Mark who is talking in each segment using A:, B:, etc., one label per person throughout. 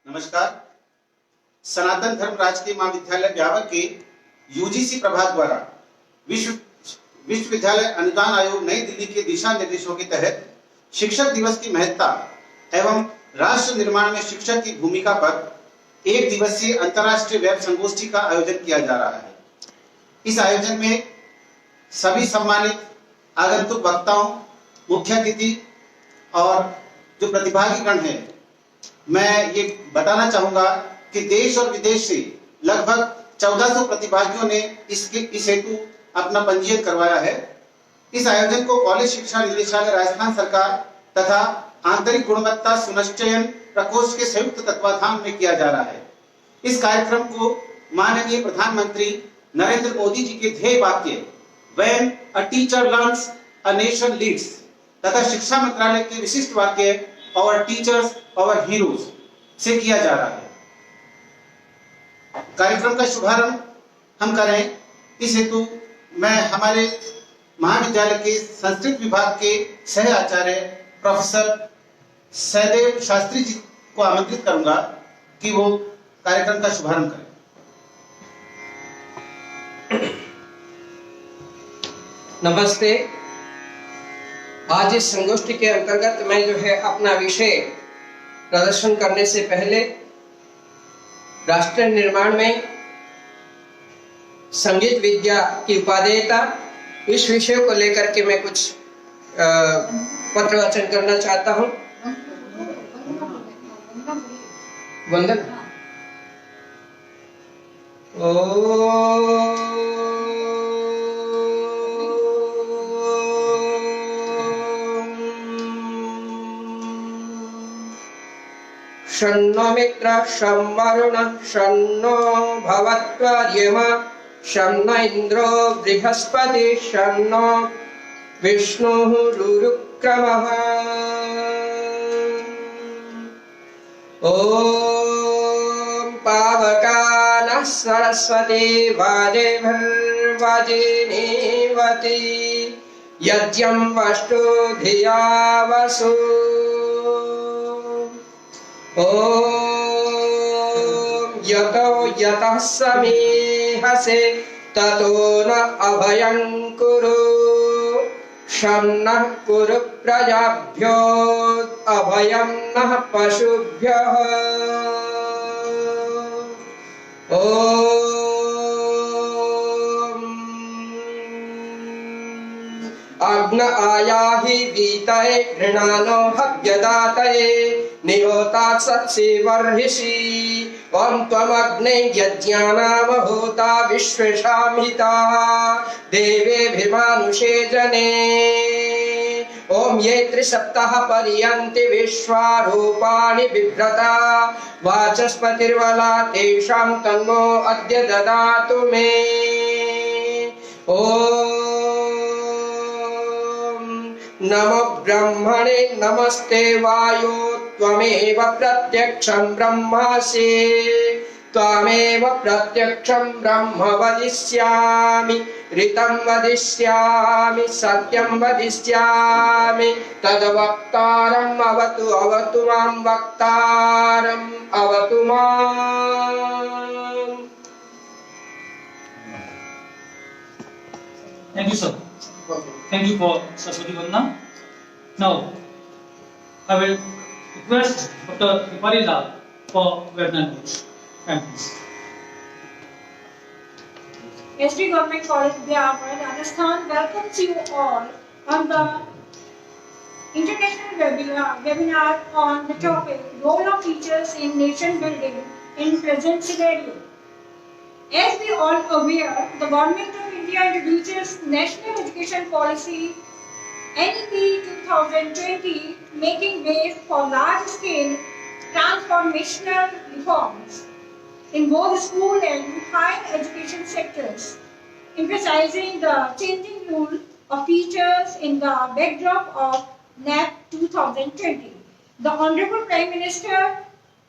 A: नमस्कार। सनातन धर्म राजकीय महाविद्यालय ब्यावर के यूजीसी प्रभाग द्वारा विश्वविद्यालय अनुदान आयोग नई दिल्ली के दिशा निर्देशों के तहत शिक्षक दिवस की महत्ता एवं राष्ट्र निर्माण में शिक्षक की भूमिका पर एक दिवसीय अंतर्राष्ट्रीय वेब संगोष्ठी का आयोजन किया जा रहा है। इस आयोजन में सभी सम्मानित आगंतुक वक्ताओं, मुख्य अतिथि और जो प्रतिभागी गण हैं, मैं ये बताना चाहूंगा कि देश और विदेश से लगभग 1400 प्रतिभागियों ने इस हेतु अपना पंजीयन करवाया है। इस आयोजन को कॉलेज शिक्षा निदेशालय राजस्थान सरकार तथा आंतरिक गुणवत्ता सुनिश्चयन प्रकोष्ठ के संयुक्त तत्वाधान में किया जा रहा है। इस कार्यक्रम को माननीय प्रधानमंत्री नरेंद्र मोदी जी के ध्येय वाक्य When a teacher learns, a nation leads तथा शिक्षा मंत्रालय के विशिष्ट वाक्य Our teachers, our heroes से किया जा रहा है। कार्यक्रम का शुभारंभ हम करें, इस हेतु मैं हमारे महाविद्यालय के संस्कृत विभाग के सह आचार्य प्रोफेसर सहदेव शास्त्री जी को आमंत्रित करूंगा कि वो कार्यक्रम का शुभारंभ करें।
B: नमस्ते। आज इस संगोष्ठी के अंतर्गत मैं जो है अपना विषय प्रदर्शन करने से पहले राष्ट्र निर्माण में संगीत विद्या की उपादेयता, इस विषय को लेकर के मैं कुछ पत्रवचन करना चाहता हूं। वंदन। शन्नो मित्र शं वरुण शन्नो भवत्वर्यमा शन्न इन्द्रो बृहस्पति शन्नो विष्णुः रुरुक्रमः। ॐ पावकानः सरस्वती वाजेभिर्वाजिनीवती यज्ञं वष्टो धिया वसु। ॐ यतो यतः समीहसे ततो न अभयं कुरु शं नः कुरु प्रजाभ्यो अभयं नः पशुभ्यः। अग्न आयाहि वीतये गृणानो हव्यदातये निहोता सत्सि वर्हिषि। ॐ त्वमग्ने यज्ञानामहोता विश्वेषामिता देवेभिर्मानुषे जने। ॐ ये त्रिसप्ताह पर्यन्ति विश्वारूपाणि बिभ्रता वाचस्पतिर्वला तेषां तन्नो अद्य ददातु मे। ॐ नमो ब्रह्मणे नमस्ते वायो त्वमेव प्रत्यक्षं ब्रह्मासि। त्वमेव प्रत्यक्षं ब्रह्म वदिष्यामि, ऋतं वदिष्यामि, सत्यं वदिष्यामि। तद्वक्तारम् अवतु अवतु मां वक्तारम् अवतु माम्।
C: Thank you, sir. Thank you for Saraswati Vandana. Now, I will request Dr. Vipari Lal for webiner notes. Thank you.
D: SD Government College, Bihar, Rajasthan welcomes you all on the international webinar on the topic Role of Teachers in Nation Building in Present Scenario. As we all aware, the Government of India introduces National Education Policy NEP 2020, making way for large-scale transformational reforms in both school and higher education sectors, emphasizing the changing role of teachers in the backdrop of NEP 2020. The Honorable Prime Minister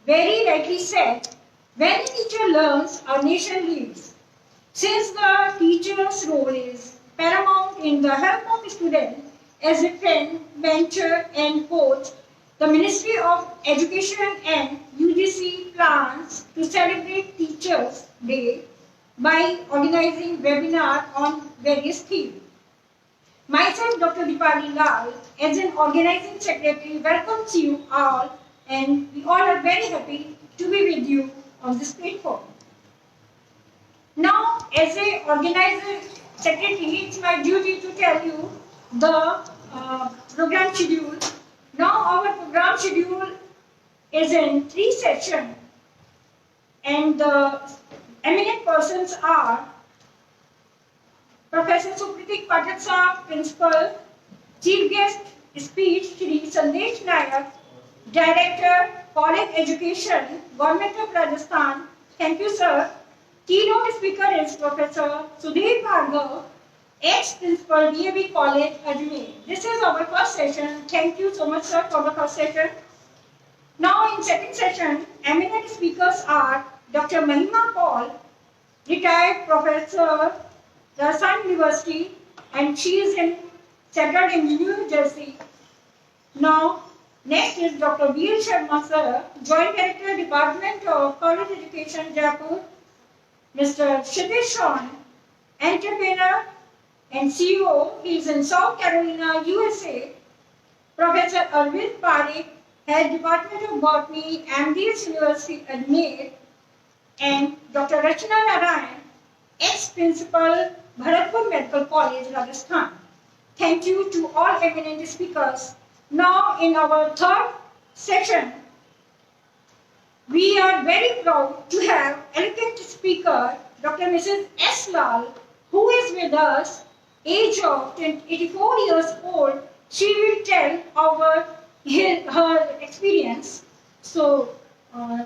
D: very rightly said, when a teacher learns, a nation leads. Since the teacher's role is paramount in the help of the student as a friend, mentor and coach, the Ministry of Education and UGC plans to celebrate Teachers' Day by organizing webinar on various themes. Myself, Dr. Dipali Lal, as an organizing secretary, welcomes you all, and we all are very happy to be with you on this platform. Now, as an organizer secretary, it's my duty to tell you the program schedule. Now, our program schedule is in 3 sections, and the eminent persons are Professor Supratik Pathak Sahab, Principal, Chief Guest Speech, Shri Sandesh Nayak, Director, College Education, Government of Rajasthan. Thank you, sir. Keynote speaker is Professor Sudhir Bhargav, ex-principal DAB College, Ajmer. This is our first session. Thank you so much, sir, for the first session. Now, in second session, eminent speakers are Dr. Mahima Paul, retired professor, Rajasthan University, and she is settled in New Jersey. Now, next is Dr. V.L. Sharma, sir, Joint Director, Department of College Education, Jaipur. Mr. Kshitish Shawn, entrepreneur and CEO, he is in South Carolina, USA. Professor Arvind Parekh, Head Department of Botany, MDS University, Ajmer. And Dr. Rachna Narayan, ex-principal, Bharatpur Medical College, Rajasthan. Thank you to all eminent speakers. Now, in our third session, we are very proud to have elegant speaker, Dr. Mrs. S. Lal, who is with us, age of 84 years old. She will tell her experience. So,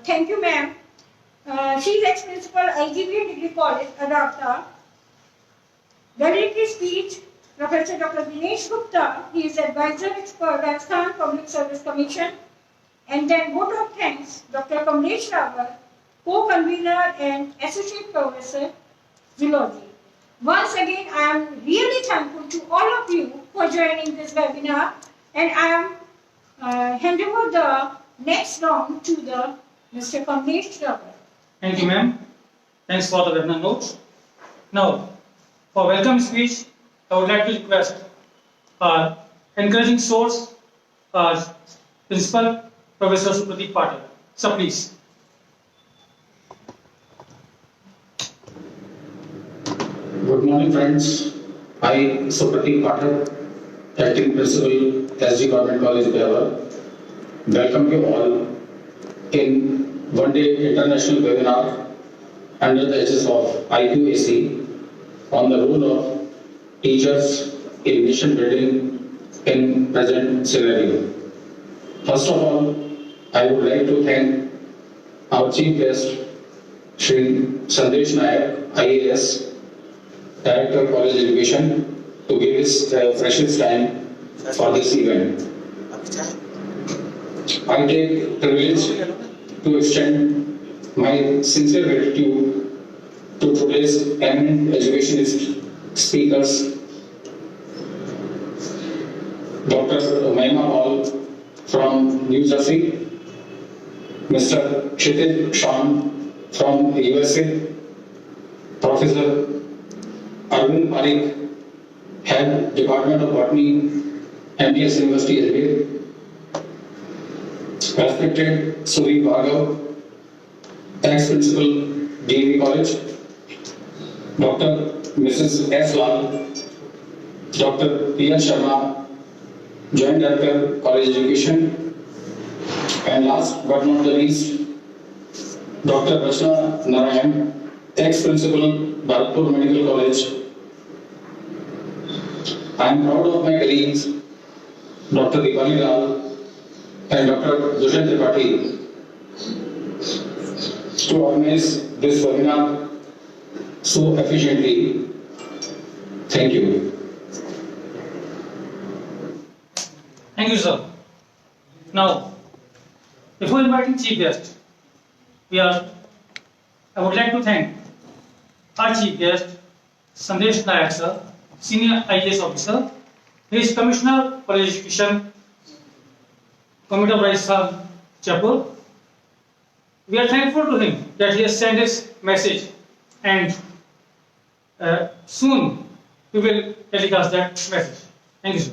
D: thank you, ma'am. She is ex-principal IGB Degree College, Adapta. Valedictory speech, Professor Dr. Dinesh Gupta. He is advisor expert, Rajasthan Public Service Commission. And then vote of thanks, Dr. Kamlesh Rawat, co-convener and associate professor, zoology. Once again, I am really thankful to all of you for joining this webinar, and I am handing over the next round to the Mr. Kamlesh Rawat.
C: Thank you, ma'am. Thanks for the webinar notes. Now, for welcome speech, I would like to request our encouraging source, our principal, Professor Supratik Pathak. So, please.
E: Good morning, friends. I, Supratik Pathak, Acting Principal, SG Government College, Behavar, welcome you all in one-day international webinar under the aegis of IQAC on the role of teachers in nation building in present scenario. First of all, I would like to thank our chief guest, Shri Sandesh Nayak, IAS, Director of College Education, to give his precious time for this event. I take privilege to extend my sincere gratitude to today's eminent educationist speakers, Dr. Mahima Paul from New Jersey, Mr. Kshitish Shawn from the USA, Professor Arvind Parekh, Head Department of Botany, MDS University, Ajmer, respected Sudhir Bhargav, ex-principal, DAB College, Dr. Mrs. S. Lal, Dr. P.L. Sharma, Joint Director, College Education, and last but not the least, Dr. Rachna Narayan, ex-principal, Bharatpur Medical College. I am proud of my colleagues, Dr. Dipali Lal and Dr. Dushan Tripathi, to organize this webinar so efficiently. Thank you.
C: Thank you, sir. Now, before inviting chief guest, I would like to thank our chief guest, Sandesh Nayak sir, Senior IAS Officer. He is Commissioner for Education Government of Rajasthan, Jaipur. We are thankful to him that he has sent his message, and soon we will telecast that message. Thank you, sir.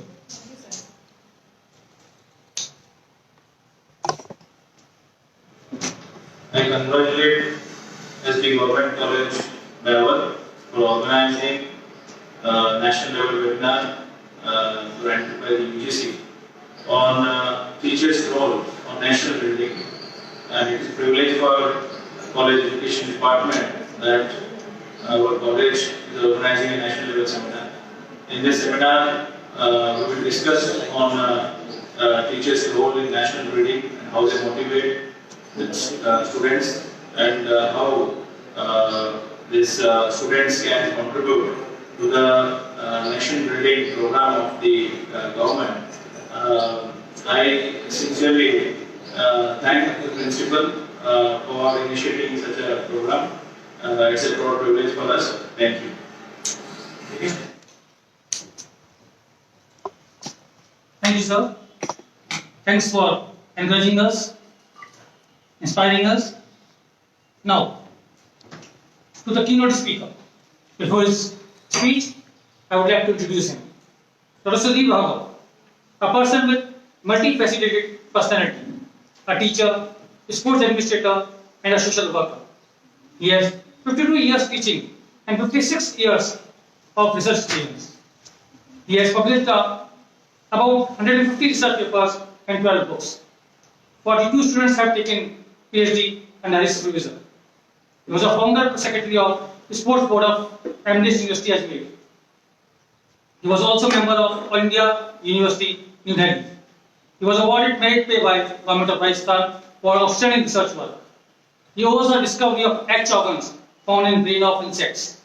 F: I congratulate SD Government College, Bangalore for organizing national level webinar granted by the UGC on teachers' role on national building. And it is a privilege for College Education Department that our college is organizing a national level seminar. In this seminar, we will discuss on teachers' role in national building and how they motivate students, and how these students can contribute to the nation building program of the government. I sincerely thank the principal for initiating such a program. It's a proud privilege for us. Thank you.
C: Thank you, sir. Thanks for encouraging us, inspiring us. Now, to the keynote speaker. Before his speech, I would like to introduce him. Dr. Sudeep Bhagav, a person with multifaceted personality, a teacher, a sports administrator, and a social worker. He has 52 years teaching and 56 years of research experience. He has published about 150 research papers and 12 books. 42 students have taken PhD under his supervision. He was a founder secretary of the Sports Board of Amnesty University Ajmer. He was also member of All India University, New Delhi. He was awarded merit pay by Government of Rajasthan for outstanding research work. He owes the discovery of H organs found in brain of insects.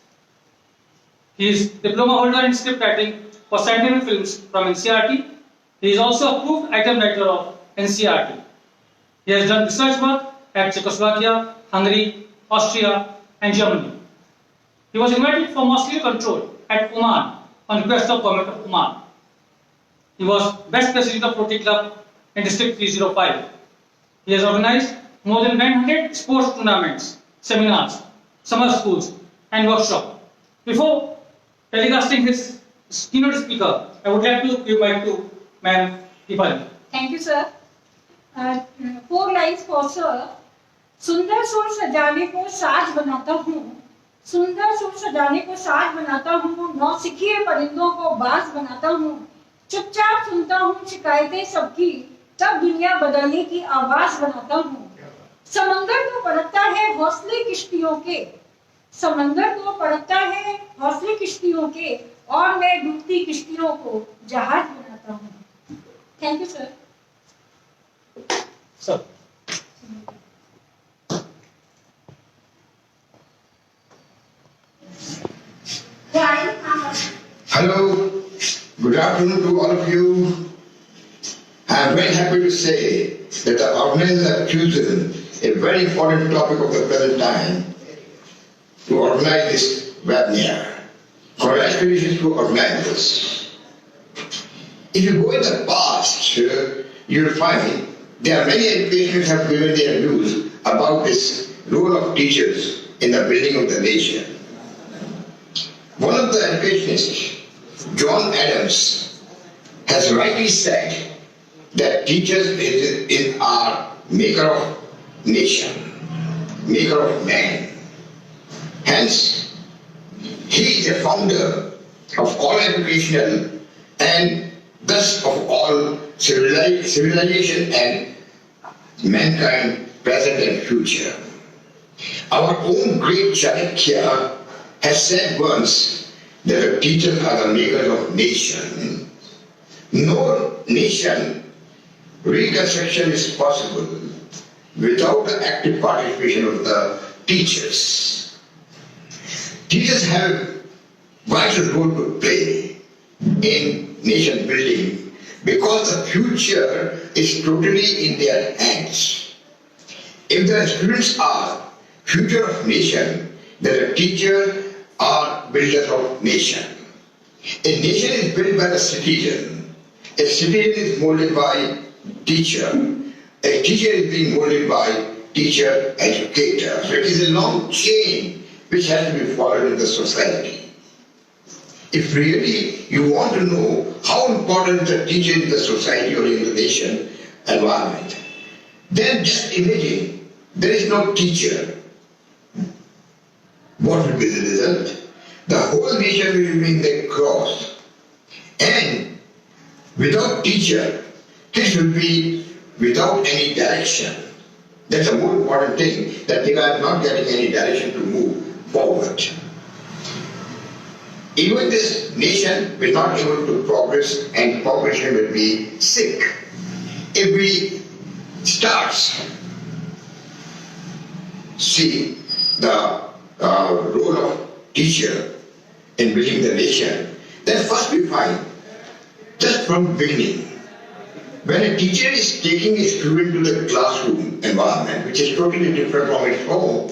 C: He is diploma holder in script writing for scientific films from NCERT. He is also approved item writer of NCERT. He has done research work at Czechoslovakia, Hungary, Austria, and Germany. He was invited for mosquito control at Oman on request of Government of Oman. He was best president of Rotary Club in District 305. He has organized more than 900 sports tournaments, seminars, summer schools, and workshops. Before telecasting his keynote speaker, I would like to give mic to Ma'am Deepali.
D: Thank you, sir. 4 lines for sir. सुंदर सुर सजाने को साज बनाता हूँ, सुंदर सुर सजाने को साज बनाता हूँ, नौसिखिए परिंदों को बाज बनाता हूँ, चुपचाप सुनता हूँ शिकायतें सबकी, तब दुनिया बदलने की आवाज बनाता हूँ। समंदर को परखता है हौसले किश्तियों के, समंदर को परखता है हौसले किश्तियों के, और मैं डूबती किश्तियों को जहाज बनाता हूँ। Thank you sir.
C: Sir.
G: Hello, good afternoon to all of you. I am very happy to say that the organizers have chosen a very important topic of the present time to organize this webinar. Congratulations to organizers. If you go in the past, you will find there are many educators have given their views about this role of teachers in the building of the nation. One of the educationists, John Adams, has rightly said that teachers are maker of nation, maker of man. Hence, he is the founder of all educational and thus of all civilization and mankind, present and future. Our own great Chanakya has said once that the teachers are the makers of nation. No nation reconstruction is possible without the active participation of the teachers. Teachers have a vital role to play in nation building because the future is totally in their hands. If the students are future of nation, then the teachers are builders of nation. A nation is built by the citizen. A citizen is molded by teacher. A teacher is being molded by teacher, educator. So it is a long chain which has to be followed in the society. If really you want to know how important the teacher in the society or in the nation environment, then just imagine there is no teacher. What will be the result? The whole nation will be in the cross. And without teacher, this will be without any direction. That's the more important thing, that they are not getting any direction to move forward. Even this nation will not be able to progress, and population will be sick. If we start see the role of teacher in building the nation, then first we find, just from beginning, when a teacher is taking a student to the classroom environment, which is totally different from its home,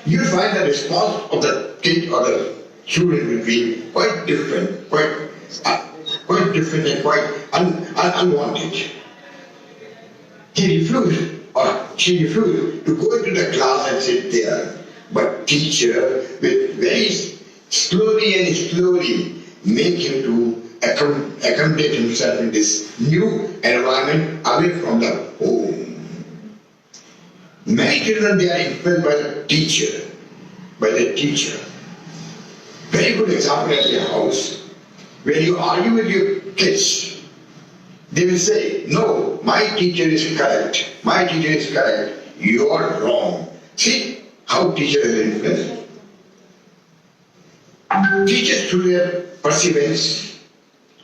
G: you find the response of the kid or the student will be quite different, quite different and quite unwanted. He refused or she refused to go into the class and sit there. But teacher will very slowly make him to accommodate himself in this new environment away from the home. Many children, they are influenced by the teacher. Very good example at your house. When you argue with your kids, they will say, no, my teacher is correct. My teacher is correct. You are wrong. See how teacher is influenced. Teachers through their perseverance,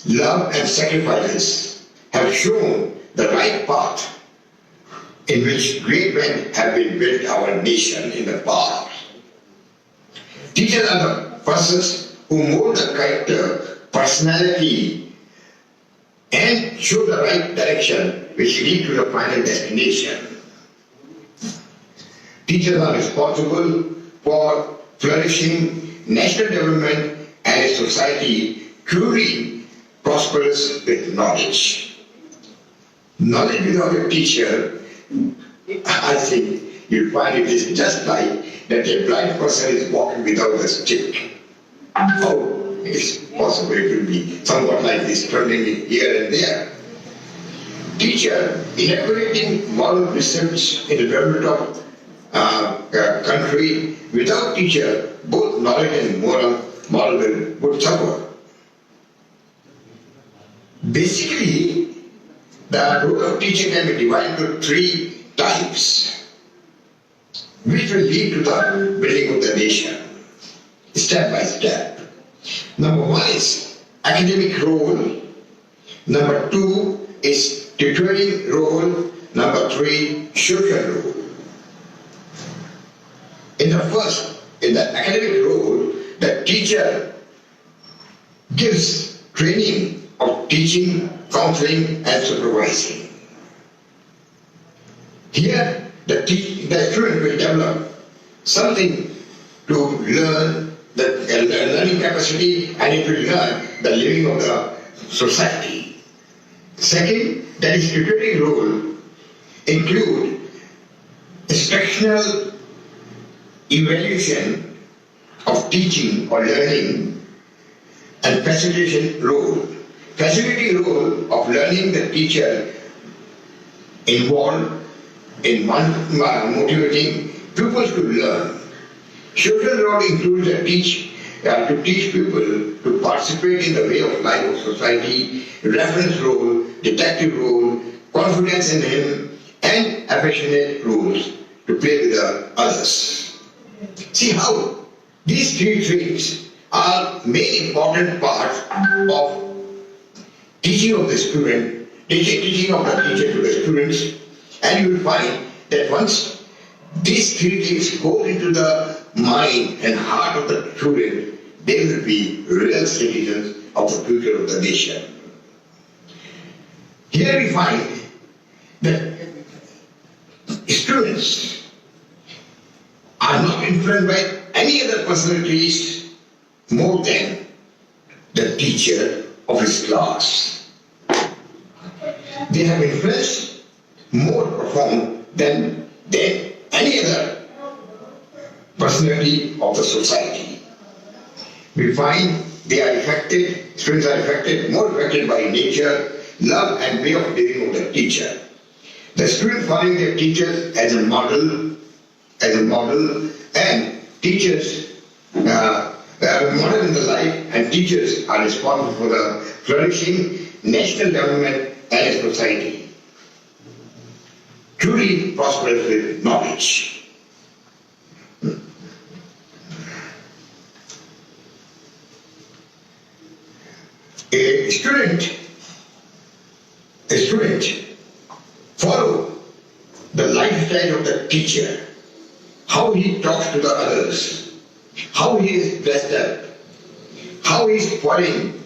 G: love and sacrifices have shown the right path in which great men have been built our nation in the past. Teachers are the persons who mold the character, personality, and show the right direction which lead to the final destination. Teachers are responsible for flourishing national development and a society truly prosperous with knowledge. Knowledge without a teacher, I think you'll find it is just like that a blind person is walking without a stick. How is possible it will be somewhat like this, turning it here and there? Teacher, elaborating moral precepts in the development of country, without teacher, both knowledge and moral would suffer. Basically, the role of teacher can be divided into three types, which will lead to the building of the nation, step by step. Number one is academic role. Number two is tutoring role. Number three, social role. In the academic role, the teacher gives training of teaching, counseling, and supervising. Here, the student will develop something to learn, the learning capacity, and it will learn the living of the society. Second, that is tutoring role include instructional evaluation of teaching or learning, and facilitation role. Facilitating role of learning, the teacher involved in motivating pupils to learn. Social role includes to teach people to participate in the way of life of society, reference role, detective role, confidence in him, and affectionate roles to play with the others. See how these three traits are main important part of teaching of the student, teaching of the teacher to the students, and you will find that once these three things go into the mind and heart of the student, they will be real citizens of the future of the nation. Here we find that students are not influenced by any other personalities more than the teacher of his class. they have influence more profound than any other personality of the society. We find they are affected, students are affected, more affected by nature, love and way of living of the teacher. The students following their teachers as a model, and teachers model in the life, and teachers are responsible for the flourishing national development and a society truly prosperous with knowledge. A student follow the lifestyle of the teacher, how he talks to the others, how he is dressed up, how he is following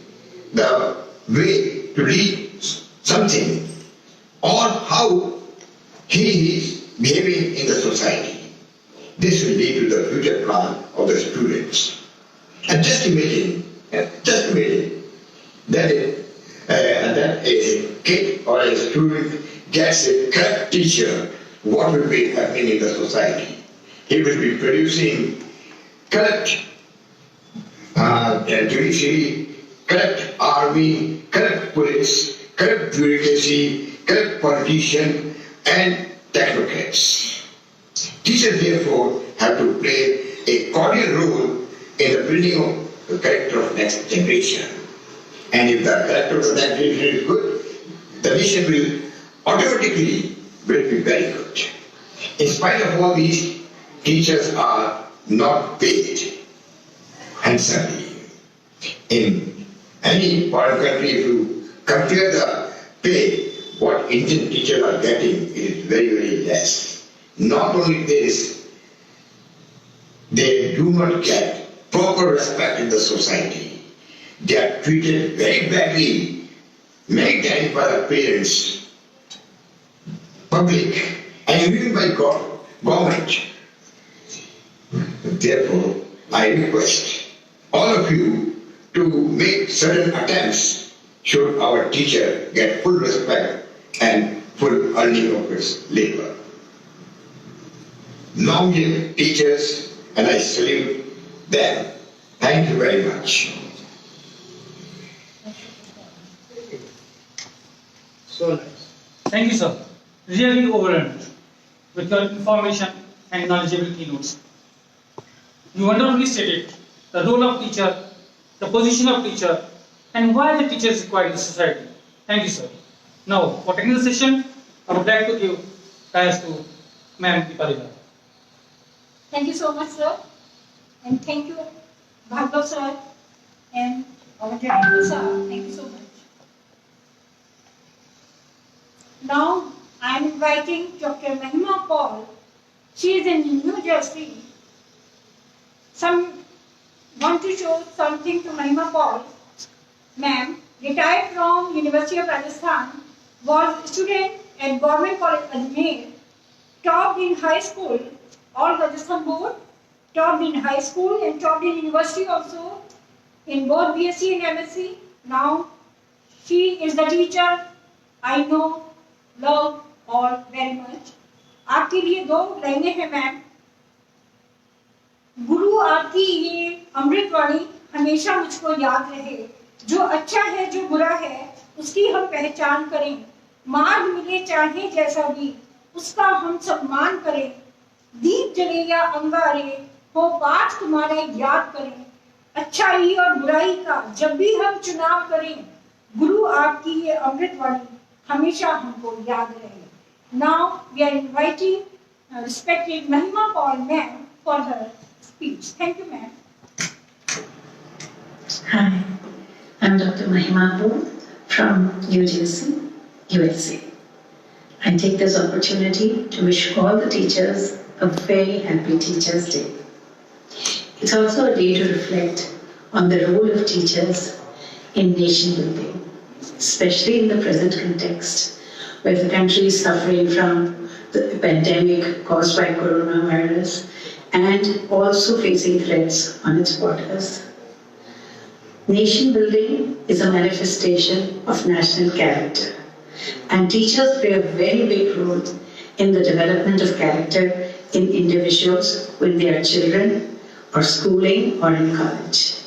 G: the way to lead something, or how he is behaving in the society. This will lead to the future plan of the students. And just imagine that a kid or a student gets a correct teacher, what will be happening in the society? He will be producing correct judiciary, correct army, correct police, correct bureaucracy, correct politician, and technocrats. Teachers therefore have to play a cordial role in the building of the character of next generation. And if the character of the next generation is good, the nation will automatically be very good. In spite of all these, teachers are not paid handsomely. In any foreign country, if you compare the pay, what Indian teachers are getting is very, very less. Not only this, they do not get proper respect in the society. They are treated very badly, many times by the parents, public, and even by government. Therefore, I request all of you to make certain attempts should our teacher get full respect and full earning of his labor. Long live teachers, and I salute them. Thank you very much.
B: So nice.
C: Thank you, sir. Really overwhelmed with your information and knowledgeable keynotes. You wonderfully stated the role of teacher, the position of teacher, and why the teacher is required in society. Thank you, sir. Now, for technical session, I would like to give thanks to Ma'am Deepalika.
D: Thank you so much, sir. And thank you, Bhargav sir, and our director sir. Thank you so much. Now, I am inviting Dr. Mahima Paul. She is in New Jersey. Want to show something to Mahima Paul. Ma'am, retired from University of Rajasthan, was a student at Government College Ajmer, topped in high school, all Rajasthan board, topped in high school and topped in university also, in both BSc and MSc. Now, she is the teacher I know, love all very much. आपके लिए दो लाइनें हैं ma'am. गुरु आपकी ये अमृतवाणी हमेशा मुझको याद रहे. जो अच्छा है जो बुरा है उसकी हम पहचान करें. मार्ग मिले चाहे जैसा भी उसका हम सम्मान करें. दीप जले या अंगारे हो पाठ तुम्हारा याद करें. अच्छाई और बुराई का जब भी हम चुनाव करें गुरु आपकी ये अमृतवाणी हमेशा हमको याद रहे. Now we are inviting respected Mahima Paul ma'am for her speech. Thank you, ma'am.
H: Hi, I'm Dr. Mahima Paul from New Jersey, USA. I take this opportunity to wish all the teachers a very happy Teachers' Day. It's also a day to reflect on the role of teachers in nation building, especially in the present context, where the country is suffering from the pandemic caused by coronavirus and also facing threats on its borders. Nation building is a manifestation of national character, And teachers play a very big role in the development of character in individuals when they are children or schooling or in college.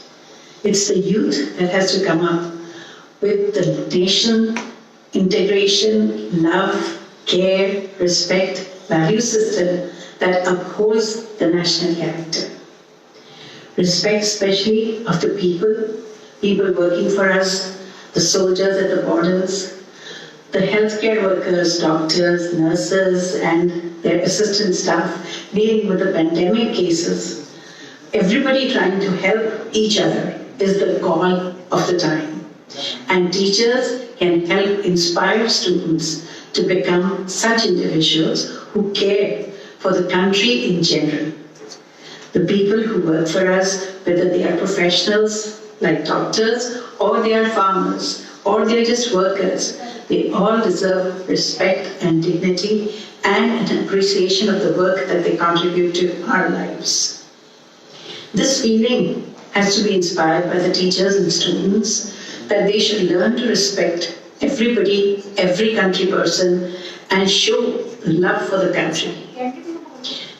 H: It's the youth that has to come up with the nation, integration, love, care, respect, value system that upholds the national character. Respect especially of the people working for us, the soldiers at the borders, the healthcare workers, doctors, nurses, and their assistant staff dealing with the pandemic cases. Everybody trying to help each other is the call of the time. And teachers can help inspire students to become such individuals who care for the country in general. The people who work for us, whether they are professionals like doctors, or they are farmers, or they are just workers, they all deserve respect and dignity and an appreciation of the work that they contribute to our lives. This feeling has to be inspired by the teachers and students that they should learn to respect everybody, every country person, and show the love for the country.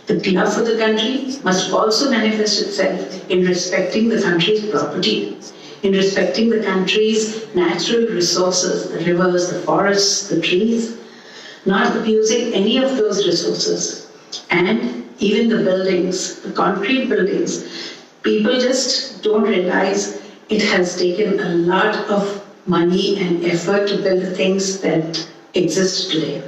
H: The love for the country must also manifest itself in respecting the country's property, in respecting the country's natural resources, the rivers, the forests, the trees, not abusing any of those resources. And even the buildings, the concrete buildings, people just don't realize it has taken a lot of money and effort to build the things that exist today.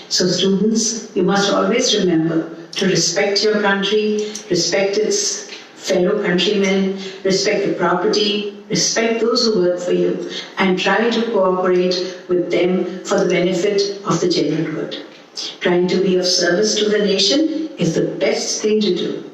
H: So students, you must always remember to respect your country, respect its fellow countrymen, respect the property, respect those who work for you, and try to cooperate with them for the benefit of the general good. Trying to be of service to the nation is the best thing to do.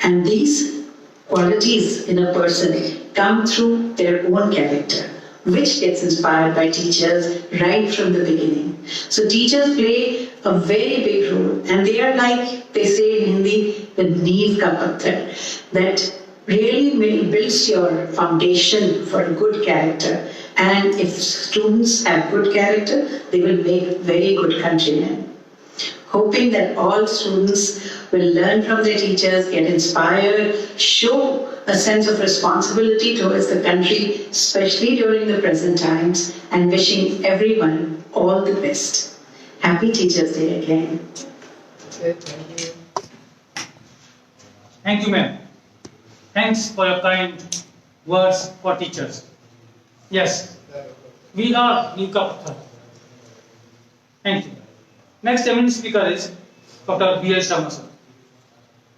H: And these qualities in a person come through their own character, which gets inspired by teachers right from the beginning. So teachers play a very big role, and they are like, they say in Hindi, the neev ka patthar, that really builds your foundation for a good character. And if students have good character, they will make very good countrymen. Hoping that all students will learn from their teachers, get inspired, show a sense of responsibility towards the country, especially during the present times, and wishing everyone all the best. Happy Teachers' Day again.
C: Thank you, ma'am. Thanks for your kind words for teachers. Yes, we are Nikapatha. Thank you. Next eminent speaker is Dr. B.L. Sharma, sir.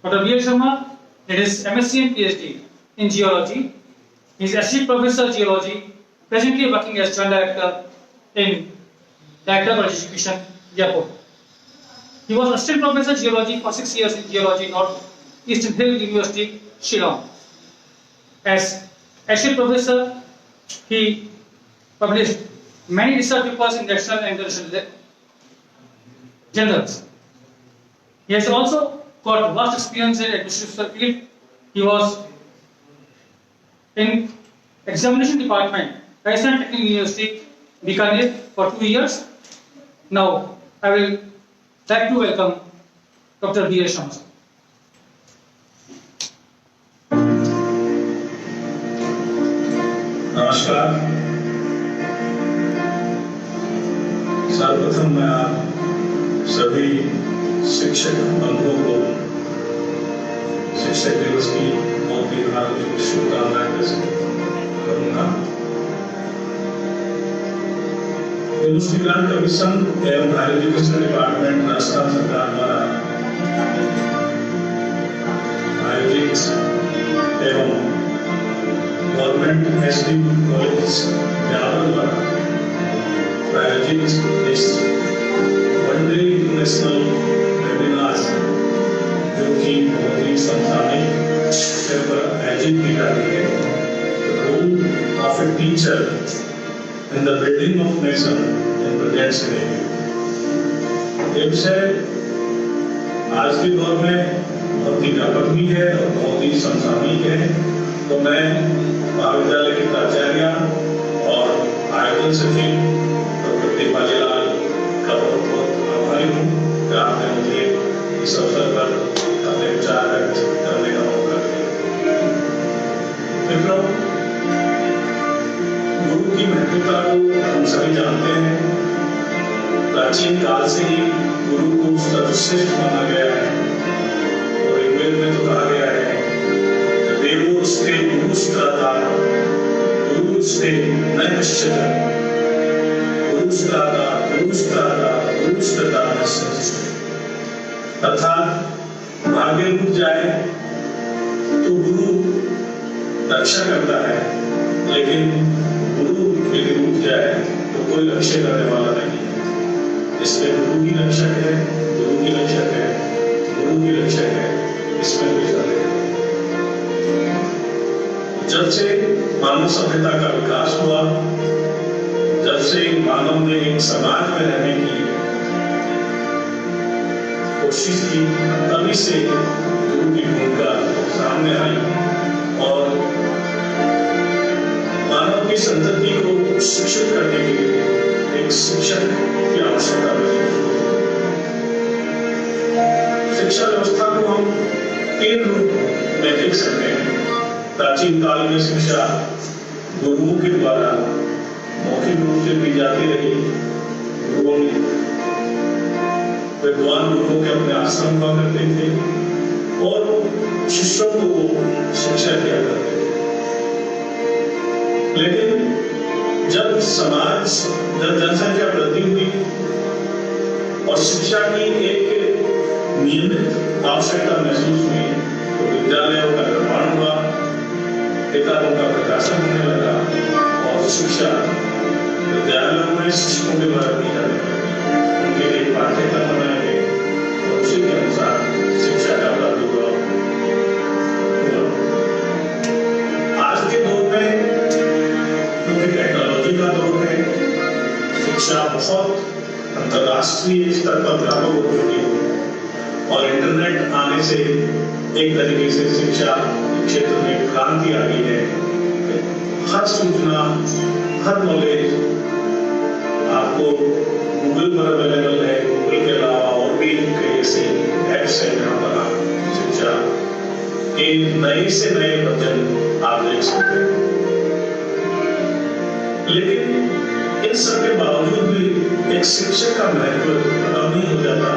C: Dr. B.L. Sharma did his MSc and PhD in geology. He is Associate Professor Geology, presently working as Joint Director in Director of Education, Jaipur. He was Assistant Professor Geology for 6 years in Geology, North-Eastern Hill University, Shillong. As Associate Professor, he published many research papers in national and international journals. He has also got vast experience in administrative field. He was in examination department, Rajasthan Technical University, Bikaner for 2 years. Now, I will like to welcome Dr. B.L. Sharma.
I: नमस्कार। सर्वप्रथम मैं आप सभी शिक्षक बंधुओं को शिक्षक दिवस की बहुत ही हार्दिक शुभकामनाएं करूंगा। यूनिवर्सिटी ग्रांट कमीशन एवं हायर एजुकेशन डिपार्टमेंट राजस्थान सरकार द्वारा आयोजित एवं गवर्नमेंट एसडी कॉलेज ब्यावर द्वारा प्रायोजित इस वन डे इंटरनेशनल वेबिनार जो कि बहुत ही समसामयिक विषय पर आयोजित की जा रही है, role of a teacher in the building of nation in present scenario. ये विषय आज के दौर में बहुत ही व्यापक भी है और बहुत ही समसामयिक है। तो मैं महाविद्यालय के प्राचार्य और आयोजन सचिव डॉक्टर दीपाली लाल का बहुत बहुत आभारी हूँ कि आपने मुझे इस अवसर पर अपने विचार व्यक्त करने का मौका दिया। मित्रों, गुरु की महत्वता को हम सभी जानते हैं। प्राचीन काल से ही गुरु को सर्वश्रेष्ठ माना गया है और ऋग्वेद में तो कहा गया है देवोस्ते गुरुस्त्राता गुरुस्ते न कश्चित् गुरुस्त्राता गुरुस्त्राता गुरुस्त्रता न कश्चित्। अर्थात भाग्य रुक जाए तो गुरु रक्षा करता है, लेकिन गुरु यदि रुक जाए तो कोई रक्षा करने वाला नहीं है। इसमें गुरु की रक्षक है, गुरु की रक्षक है, गुरु की रक्षक है, इसमें कोई संदेह नहीं। जब से मानव सभ्यता का विकास हुआ, जब से मानव ने एक समाज में रहने की कोशिश की, तभी से गुरु की भूमिका सामने आई और मानव की संतति को शिक्षित करने के लिए एक शिक्षक की आवश्यकता है। शिक्षा व्यवस्था को हम तीन रूप में देख सकते हैं। प्राचीन काल में शिक्षा गुरुओं के द्वारा मौखिक रूप से दी जाती रही। गुरुओं विद्वान गुरुओं के अपने आश्रम हुआ करते थे और शिष्यों को शिक्षा दिया करते थे। लेकिन जब जनसंख्या वृद्धि हुई और शिक्षा की एक नियमित आवश्यकता महसूस हुई तो विद्यालयों का निर्माण हुआ, किताबों का प्रकाशन होने लगा और शिक्षा विद्यालयों में शिक्षकों के द्वारा दी जाने लगी। उनके लिए पाठ्यक्रम बनाए गए और उसी के अनुसार शिक्षा का प्रादुर्भाव हुआ। आज के दौर में क्योंकि टेक्नोलॉजी का दौर है, शिक्षा बहुत अंतरराष्ट्रीय स्तर पर व्यापक हो चुकी है और इंटरनेट आने से एक तरीके से शिक्षा क्षेत्र में क्रांति आ गई है। हर सूचना, हर नॉलेज आपको गूगल पर अवेलेबल है। गूगल के अलावा और भी कई ऐसे ऐप्स हैं जहाँ पर आप शिक्षा के नए से नए वर्जन आप देख सकते हैं। लेकिन इन सब के बावजूद भी एक शिक्षक का महत्व कम नहीं हो जाता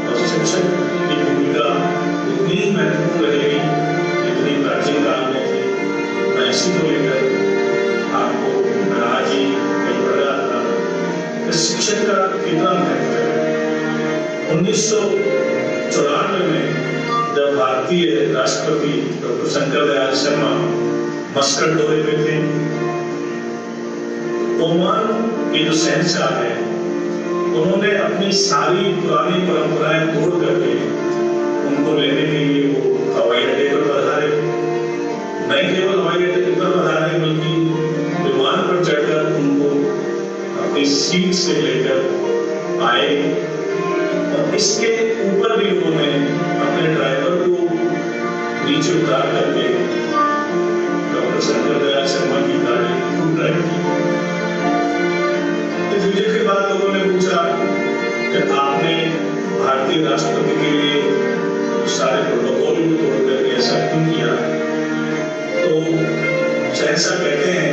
I: और शिक्षक की भूमिका उतनी ही महत्वपूर्ण रहेगी जितनी प्राचीन काल में थी। मैं इसी को लेकर आपको मैं आज ही पढ़ रहा था कि शिक्षक का कितना महत्व है। 1994 में जब भारतीय राष्ट्रपति डॉक्टर शंकर शर्मा मस्कट दौरे पे थे, ओमान के जो शहंशाह है उन्होंने अपनी सारी पुरानी परंपराएं तोड़ करके उनको लेने के लिए वो हवाई अड्डे पर पधारे। नहीं केवल हवाई अड्डे पर पधारे बल्कि विमान पर चढ़कर उनको अपनी सीट से लेकर आए और इसके ऊपर भी उन्होंने अपने ड्राइवर को नीचे उतार करके डॉक्टर शंकर शर्मा की गाड़ी खूब ड्राइव की। इस विजय के बाद लोगों ने पूछा कि आपने भारतीय राष्ट्रपति के लिए सारे प्रोटोकॉल को तोड़ करके ऐसा क्यों किया? तो शहंशाह कहते हैं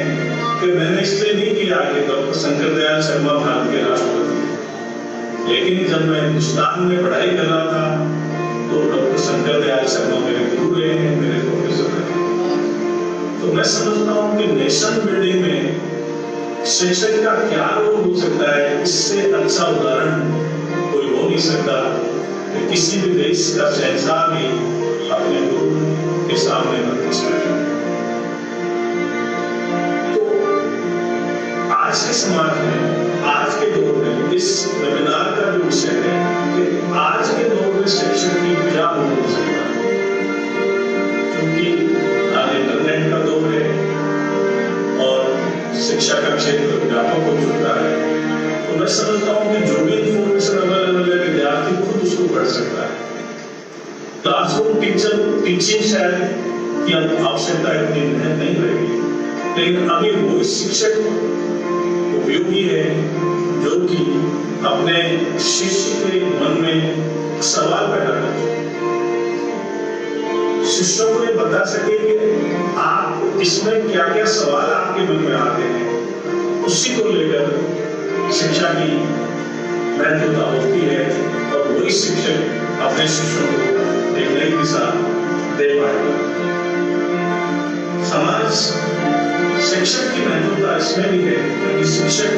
I: कि मैंने इसलिए नहीं किया कि डॉक्टर शंकर शर्मा भारत के राष्ट्रपति, लेकिन जब मैं हिंदुस्तान में पढ़ाई कर रहा था तो डॉक्टर शंकर शर्मा मेरे गुरु रहे हैं, मेरे प्रोफेसर रहे। तो मैं समझता हूँ कि नेशन बिल्डिंग में शिक्षक का क्या रोल हो सकता है, इससे अच्छा उदाहरण कोई हो नहीं सकता कि किसी भी देश का शहंशाह भी अपने गुरु के सामने नतमस्तक है। तो आज के समाज में, आज के दौर में इस वेबिनार का जो विषय है कि आज के दौर में शिक्षक की क्या रोल हो सकता है, क्योंकि आज इंटरनेट का दौर है और शिक्षा का क्षेत्र व्यापक हो चुका है। तो मैं समझता हूँ कि जो भी इंफॉर्मेशन अवेलेबल है विद्यार्थी खुद उसको पढ़ सकता है। क्लासरूम टीचिंग शायद की आवश्यकता इतनी नहीं रहेगी, लेकिन अभी वो शिक्षक उपयोगी है जो कि अपने शिष्य के मन में सवाल पैदा करते हैं। शिष्यों को ये बता सके कि आप इसमें क्या क्या सवाल आपके मन में आते हैं, उसी को लेकर शिक्षा की महत्वता होती है और वही शिक्षक अपने शिष्यों को एक नई दिशा दे पाएगा। समाज शिक्षक की महत्वता इसमें भी है क्योंकि शिक्षक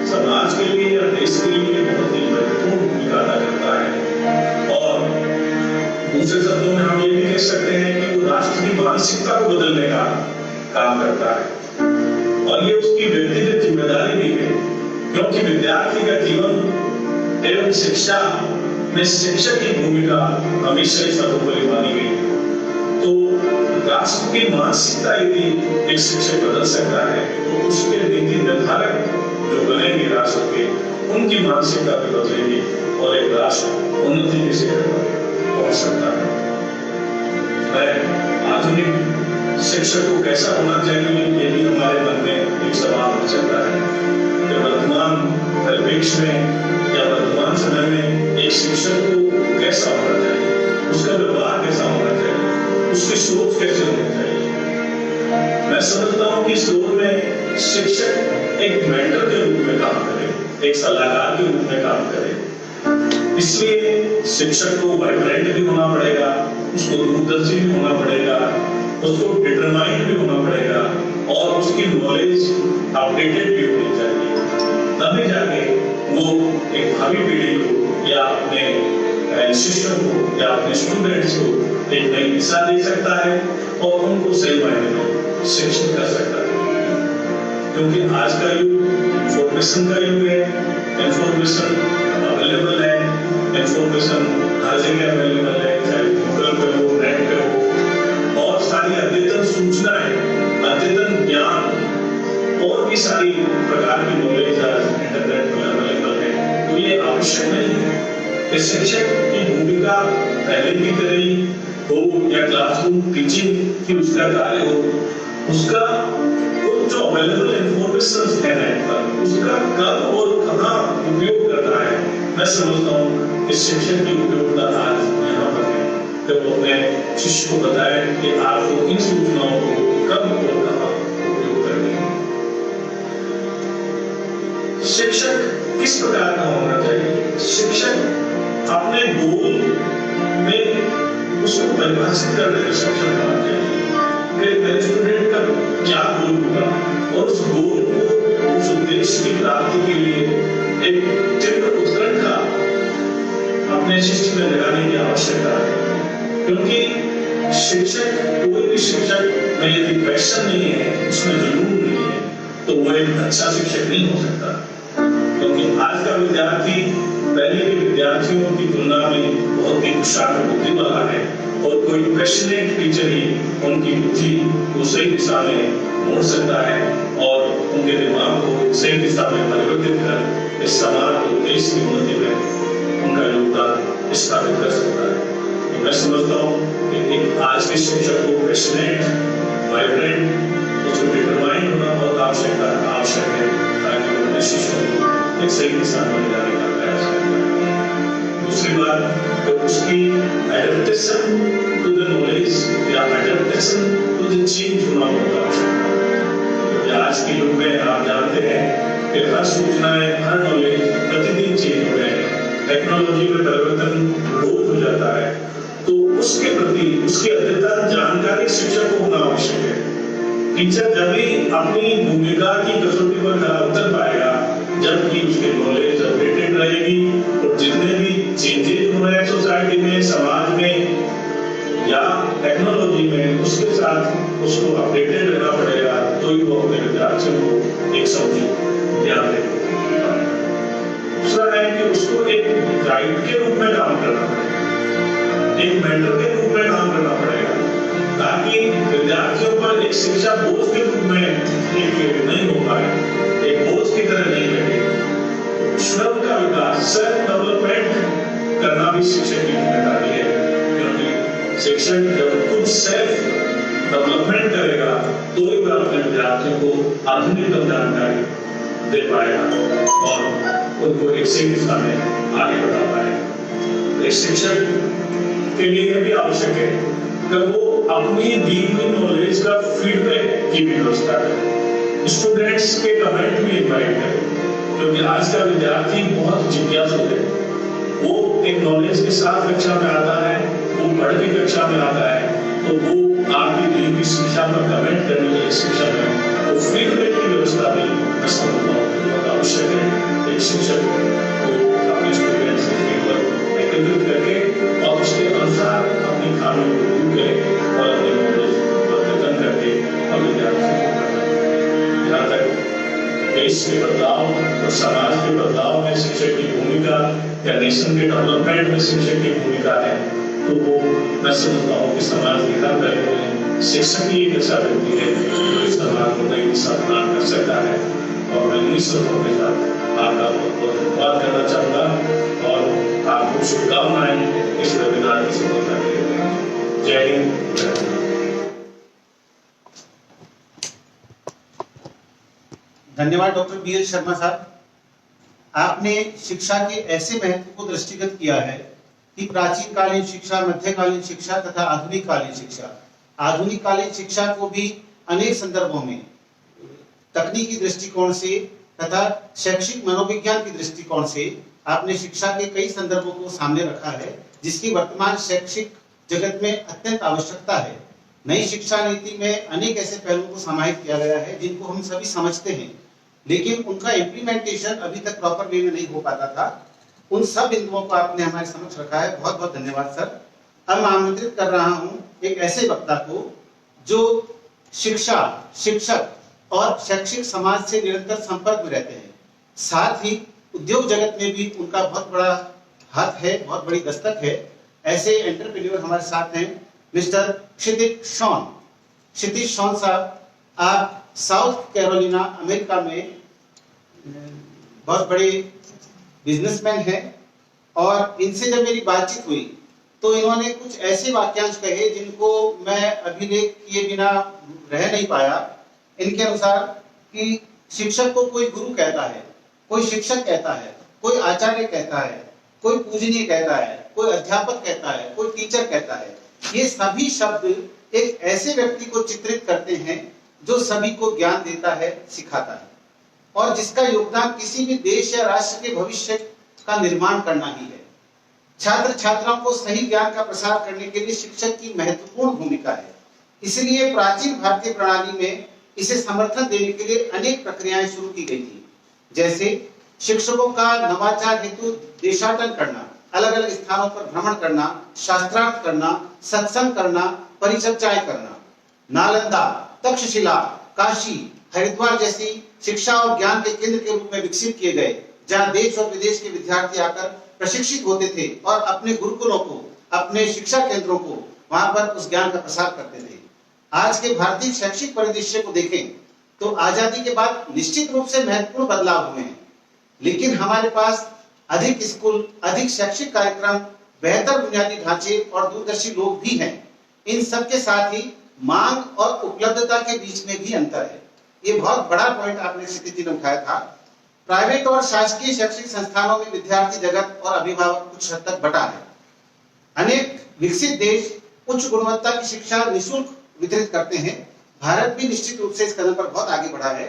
I: समाज के लिए या देश के लिए बहुत ही महत्वपूर्ण भूमिका अदा करता है और दूसरे शब्दों में हम ये भी कह सकते हैं कि वो राष्ट्र की मानसिकता को बदलने का काम करता है और ये उसकी व्यक्तिगत जिम्मेदारी भी है क्योंकि विद्यार्थी का जीवन एवं शिक्षा में शिक्षक की भूमिका हमेशा ही सर्वोपरि मानी गई है। तो राष्ट्र की मानसिकता यदि एक शिक्षक बदल सकता है तो उसके नीति निर्धारक जो बनेंगे राष्ट्र के उनकी मानसिकता भी बदलेगी और एक राष्ट्र उन्नति की शिखर पर पहुंच सकता है। आधुनिक शिक्षक को कैसा होना चाहिए ये भी हमारे मन में एक सवाल हो सकता है कि वर्तमान परिप्रेक्ष्य में या वर्तमान समय में एक शिक्षक को कैसा होना चाहिए, उसका व्यवहार कैसा होना चाहिए, उसकी सोच कैसे होनी चाहिए। मैं समझता हूँ कि इस दौर में शिक्षक एक मेंटर के रूप में काम करे, एक सलाहकार के रूप में काम करे। इसलिए शिक्षक को वाइब्रेंट भी होना पड़ेगा, उसको दूरदर्शी भी होना पड़ेगा, उसको डिटरमाइंड भी होना पड़ेगा और उसकी नॉलेज अपडेटेड भी होनी चाहिए। तभी जाके वो एक भावी पीढ़ी को या अपने शिष्यों को या अपने स्टूडेंट्स को एक नई दिशा दे सकता है और उनको सही मायने में शिक्षित कर सकता है। क्योंकि आज का युग इंफॉर्मेशन का युग है, इंफॉर्मेशन अवेलेबल है, इंफॉर्मेशन हर जगह अवेलेबल है, चाहे गूगल पे हो, नेट पे हो और सारी अद्यतन सूचनाएं, अद्यतन ज्ञान और भी सारी प्रकार की नॉलेज आज इंटरनेट पर अवेलेबल है। तो ये आवश्यक नहीं है कि शिक्षक की भूमिका पहले की तरह ही हो या क्लासरूम टीचिंग की उसका कार्य हो, उसका जो अवेलेबल इंफॉर्मेशन है नेट पर उसका कब और कहाँ उपयोग करना है। मैं समझता हूँ कि शिक्षक की उपयोगिता आज यहाँ पर है कि वो अपने शिष्य को बताए कि आपको इन सूचनाओं को कब और कहाँ उपयोग करनी है। शिक्षक किस प्रकार का होना चाहिए? शिक्षक अपने गोल में उसको परिभाषित करने में सक्षम होना चाहिए कि मेरे स्टूडेंट का क्या गोल होगा और उस गोल को उस उद्देश्य की प्राप्ति के लिए एक तीव्र उत्कंठा अपने शिष्य में लगाने की आवश्यकता है। क्योंकि शिक्षक, कोई भी शिक्षक में यदि पैशन नहीं है, उसमें जुनून नहीं है, तो वो एक अच्छा शिक्षक नहीं हो सकता। क्योंकि आज का विद्यार्थी पहले के विद्यार्थियों की तुलना में बहुत ही कुशाग्र बुद्धि वाला है और कोई पैशनेट टीचर ही उनकी बुद्धि को सही दिशा में मोड़ सकता है और उनके दिमाग को सही दिशा में परिवर्तित कर इस समाज और देश की उन्नति में उनका योगदान स्थापित कर सकता है। तो मैं समझता हूँ कि एक आज के शिक्षक को पैशनेट, वाइब्रेंट, उसको डिटरमाइंड होना बहुत आवश्यक है ताकि वो अपने शिष्यों को एक सही दिशा में ले जाने का प्रयास करता है। दूसरी बात तो उसकी एडेप्टेशन टू द नॉलेज या एडेप्टेशन टू द चेंज होना बहुत आवश्यक है। क्योंकि आज के युग में आप जानते हैं कि हर सूचनाएं, हर नॉलेज प्रतिदिन चेंज हो रहे हैं, टेक्नोलॉजी में परिवर्तन रोज हो जाता है, तो उसके प्रति उसकी अद्यतन जानकारी शिक्षक को होना आवश्यक है। टीचर जब भी अपनी भूमिका की कसौटी पर खरा उतर पाएगा जबकि उसकी नॉलेज अपडेटेड रहेगी और जितने भी चेंजेस हो रहे हैं सोसाइटी में, समाज में या टेक्नोलॉजी में, उसके साथ उसको अपडेटेड रहना पड़ेगा तो ही वो अपने विद्यार्थियों को एक समुचित ज्ञान दे पाएगा। दूसरा है कि उसको एक गाइड के रूप में काम करना पड़ेगा, एक मेंटर के रूप में काम करना पड़ेगा ताकि विद्यार्थियों पर एक शिक्षा बोझ के रूप में एक नहीं हो पाए, एक बोझ की तरह नहीं बैठे। स्वयं का विकास, सेल्फ डेवलपमेंट करना भी शिक्षक की जिम्मेदारी है क्योंकि शिक्षक जब खुद सेल्फ डेवलपमेंट करेगा तो ही वह अपने विद्यार्थियों को आधुनिकतम जानकारी दे पाएगा और उनको एक सही दिशा में आगे बढ़ा पाएगा। एक शिक्षक के लिए यह भी आवश्यक है कि वो अपनी दी हुई नॉलेज का फीडबैक की भी व्यवस्था करें, स्टूडेंट्स के कमेंट भी इन्वाइट करें, क्योंकि आज का विद्यार्थी बहुत जिज्ञासु है। वो एक नॉलेज के साथ कक्षा में आता है, वो पढ़ के कक्षा में आता है, तो वो आपकी दी हुई शिक्षा पर कमेंट करने के लिए शिक्षा में तो फीडबैक की व्यवस्था भी मैं समझता हूँ बहुत आवश्यक है। एक शिक्षक को अपने स्टूडेंट्स के पर एकत्रित करके और उसके अनुसार अपनी खामियों को दूर करे और अपने नॉलेज प्रदर्शन करके और विद्यार्थियों को पढ़ाए। जहाँ तक देश के बदलाव और समाज के बदलाव में शिक्षक की भूमिका या नेशन के डेवलपमेंट में शिक्षक की भूमिका है, तो वो मैं समझता हूँ कि समाज के हर पहलू में शिक्षक ही एक ऐसा व्यक्ति है जो इस समाज को नई दिशा प्रदान कर सकता है। और मैं इन्हीं शब्दों के साथ आपका बहुत बहुत धन्यवाद करना चाहूँगा और आपको शुभकामनाएं इस वेबिनार की सफलता के लिए। जय हिंद।
A: धन्यवाद डॉक्टर बी एल शर्मा साहब। आपने शिक्षा के ऐसे महत्व को दृष्टिगत किया है कि प्राचीन कालीन शिक्षा, मध्यकालीन शिक्षा तथा आधुनिक कालीन शिक्षा। आधुनिक कालीन शिक्षा को भी अनेक संदर्भों में तकनीकी दृष्टिकोण से तथा शैक्षिक मनोविज्ञान की दृष्टिकोण से आपने शिक्षा के कई संदर्भों को सामने रखा है, जिसकी वर्तमान शैक्षिक जगत में अत्यंत आवश्यकता है। नई शिक्षा नीति में अनेक ऐसे पहलुओं को समाहित किया गया है जिनको हम सभी समझते हैं, लेकिन उनका इम्प्लीमेंटेशन अभी तक प्रॉपर वे में नहीं हो पाता था। उन सब बिंदुओं को आपने हमारे समक्ष रखा है, बहुत बहुत धन्यवाद सर। अब मैं आमंत्रित कर रहा हूं एक ऐसे वक्ता को जो शिक्षा, शिक्षक और शैक्षिक समाज से निरंतर संपर्क में रहते हैं, साथ ही उद्योग जगत में भी उनका बहुत बड़ा हाथ है, बहुत बड़ी दस्तक है। ऐसे एंटरप्रेन्योर हमारे साथ हैं मिस्टर क्षितिज शॉन। क्षितिज शॉन साहब, आप साउथ कैरोलिना अमेरिका में बहुत बड़े बिजनेसमैन हैं और इनसे जब मेरी बातचीत हुई तो इन्होंने कुछ ऐसे वाक्यांश कहे जिनको मैं अभिलेख किए बिना रह नहीं पाया। इनके अनुसार कि शिक्षक को कोई गुरु कहता है, कोई शिक्षक कहता है, कोई आचार्य कहता है, कोई पूजनीय कहता है, कोई अध्यापक कहता है, कोई टीचर कहता है। ये सभी शब्द एक ऐसे व्यक्ति को चित्रित करते हैं जो सभी को ज्ञान देता है, सिखाता है और जिसका योगदान किसी भी देश या राष्ट्र के भविष्य का निर्माण करना ही है। छात्र छात्राओं को सही ज्ञान का प्रसार करने के लिए शिक्षक की महत्वपूर्ण भूमिका है। इसलिए प्राचीन भारतीय प्रणाली में इसे समर्थन देने के लिए अनेक प्रक्रियाएं शुरू की गई थी, जैसे शिक्षकों का नवाचार हेतु देशाटन करना, अलग अलग स्थानों पर भ्रमण करना, शास्त्रार्थ करना, सत्संग करना, परिचर्चाएं करना। नालंदा, तक्षशिला, काशी, हरिद्वार जैसी शिक्षा और ज्ञान के केंद्र के रूप में विकसित किए गए, जहां देश और विदेश के विद्यार्थी आकर प्रशिक्षित होते थे और अपने गुरुकुलों को, अपने शिक्षा केंद्रों को वहां पर उस ज्ञान का प्रसार करते थे। आज के भारतीय शैक्षिक परिदृश्य को देखें तो आजादी के बाद निश्चित रूप से महत्वपूर्ण बदलाव हुए हैं, लेकिन हमारे पास अधिक स्कूल, अधिक शैक्षिक कार्यक्रम, बेहतर बुनियादी ढांचे और दूरदर्शी लोग भी हैं। इन सब के साथ ही मांग और उपलब्धता के बीच में भी अंतर है। ये बहुत बड़ा पॉइंट आपने क्षितिज जी ने उठाया था। प्राइवेट और शासकीय शैक्षिक संस्थानों में विद्यार्थी जगत और अभिभावक कुछ हद तक बटा है। अनेक विकसित देश उच्च गुणवत्ता की शिक्षा निःशुल्क वितरित करते हैं। भारत भी निश्चित रूप से इस कदम पर बहुत आगे बढ़ा है।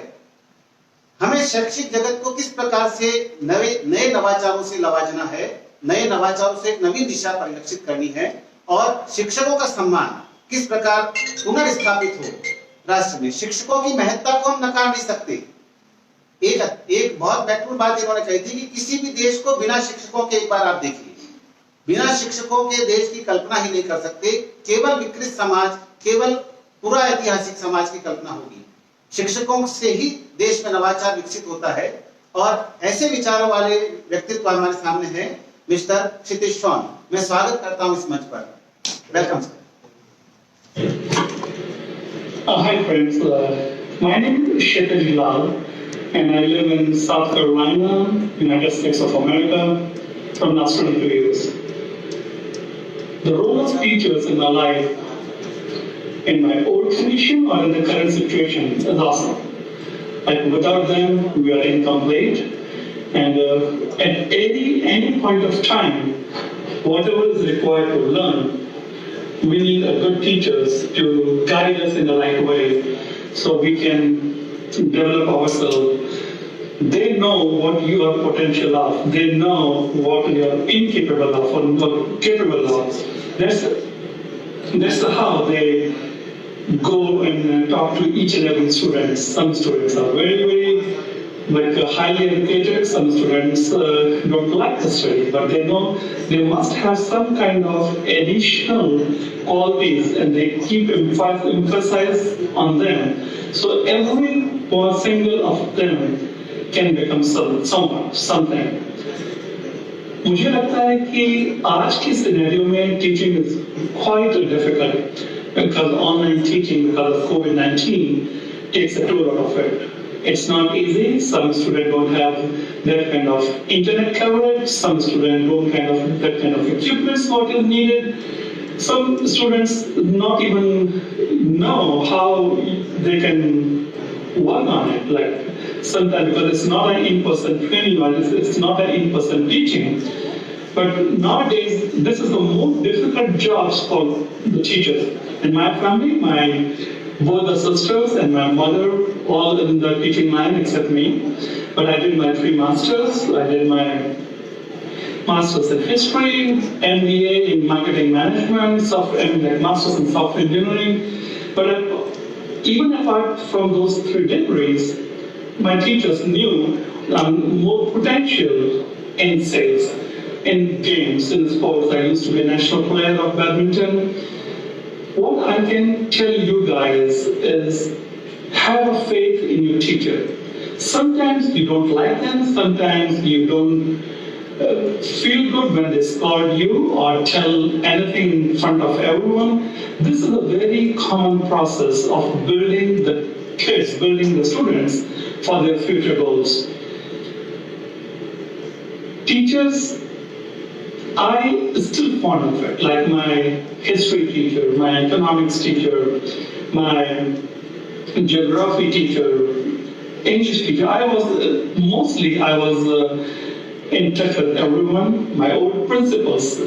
A: हमें शैक्षिक जगत को किस प्रकार से नए नवाचारों से लवाजना है, नए नवाचारों से एक नवी दिशा परिलक्षित करनी है और शिक्षकों का सम्मान किस प्रकार पुनर्स्थापित हो राष्ट्र में। शिक्षकों की महत्ता को हम नकार नहीं सकते। एक बहुत महत्वपूर्ण बात इन्होंने कही थी कि किसी भी देश को बिना शिक्षकों के, एक बार आप देखिए, बिना शिक्षकों के देश की कल्पना ही नहीं कर सकते। केवल विकृत समाज, केवल पूरा ऐतिहासिक समाज की कल्पना होगी। शिक्षकों से ही देश में नवाचार विकसित होता है और ऐसे विचारों वाले व्यक्तित्व हमारे सामने हैं मिस्टर क्षितिज शॉन। मैं स्वागत करता हूं इस मंच पर। Welcome sir.
J: Hi friends, my name is Kshitij Lal and I live in South Carolina, United States of America from last 22 years. The role of teachers in my life, in my old condition or in the current situation, is awesome. Like without them, we are incomplete. And at any point of time, whatever is required to learn, we need a good teachers to guide us in the right way so we can develop ourselves. They know what you are potential of. They know what you are incapable of or what capable of. That's how they go and talk to each and every student. Some students are very highly educated. Some students don't like the study, but they know they must have some kind of additional qualities, and they keep emphasize on them. So every one single of them can become something. मुझे लगता है कि आज की scenario में teaching is quite difficult because online teaching because of COVID-19 takes a toll out of it. It's not easy. Some students don't have that kind of internet coverage. Some students don't have that kind of equipment what is needed. Some students not even know how they can work on it. Like sometimes because it's not an in-person training or it's not an in-person teaching. But nowadays, this is the most difficult jobs for the teachers. In my family, both the sisters and my mother, all in the teaching line except me. But I did my 3 masters. I did my masters in history, MBA in marketing management, masters in software engineering. But even apart from those 3 degrees, my teachers knew more potential in sales, in games, in sports. I used to be a national player of badminton. What I can tell you guys is have a faith in your teacher. Sometimes you don't like them, sometimes you don't feel good when they scold you or tell anything in front of everyone. This is a very common process of building the kids, building the students for their future goals. Teachers, I still fond of it, like my history teacher, my economics teacher, my geography teacher, English teacher. I was in touch with everyone, my old principals.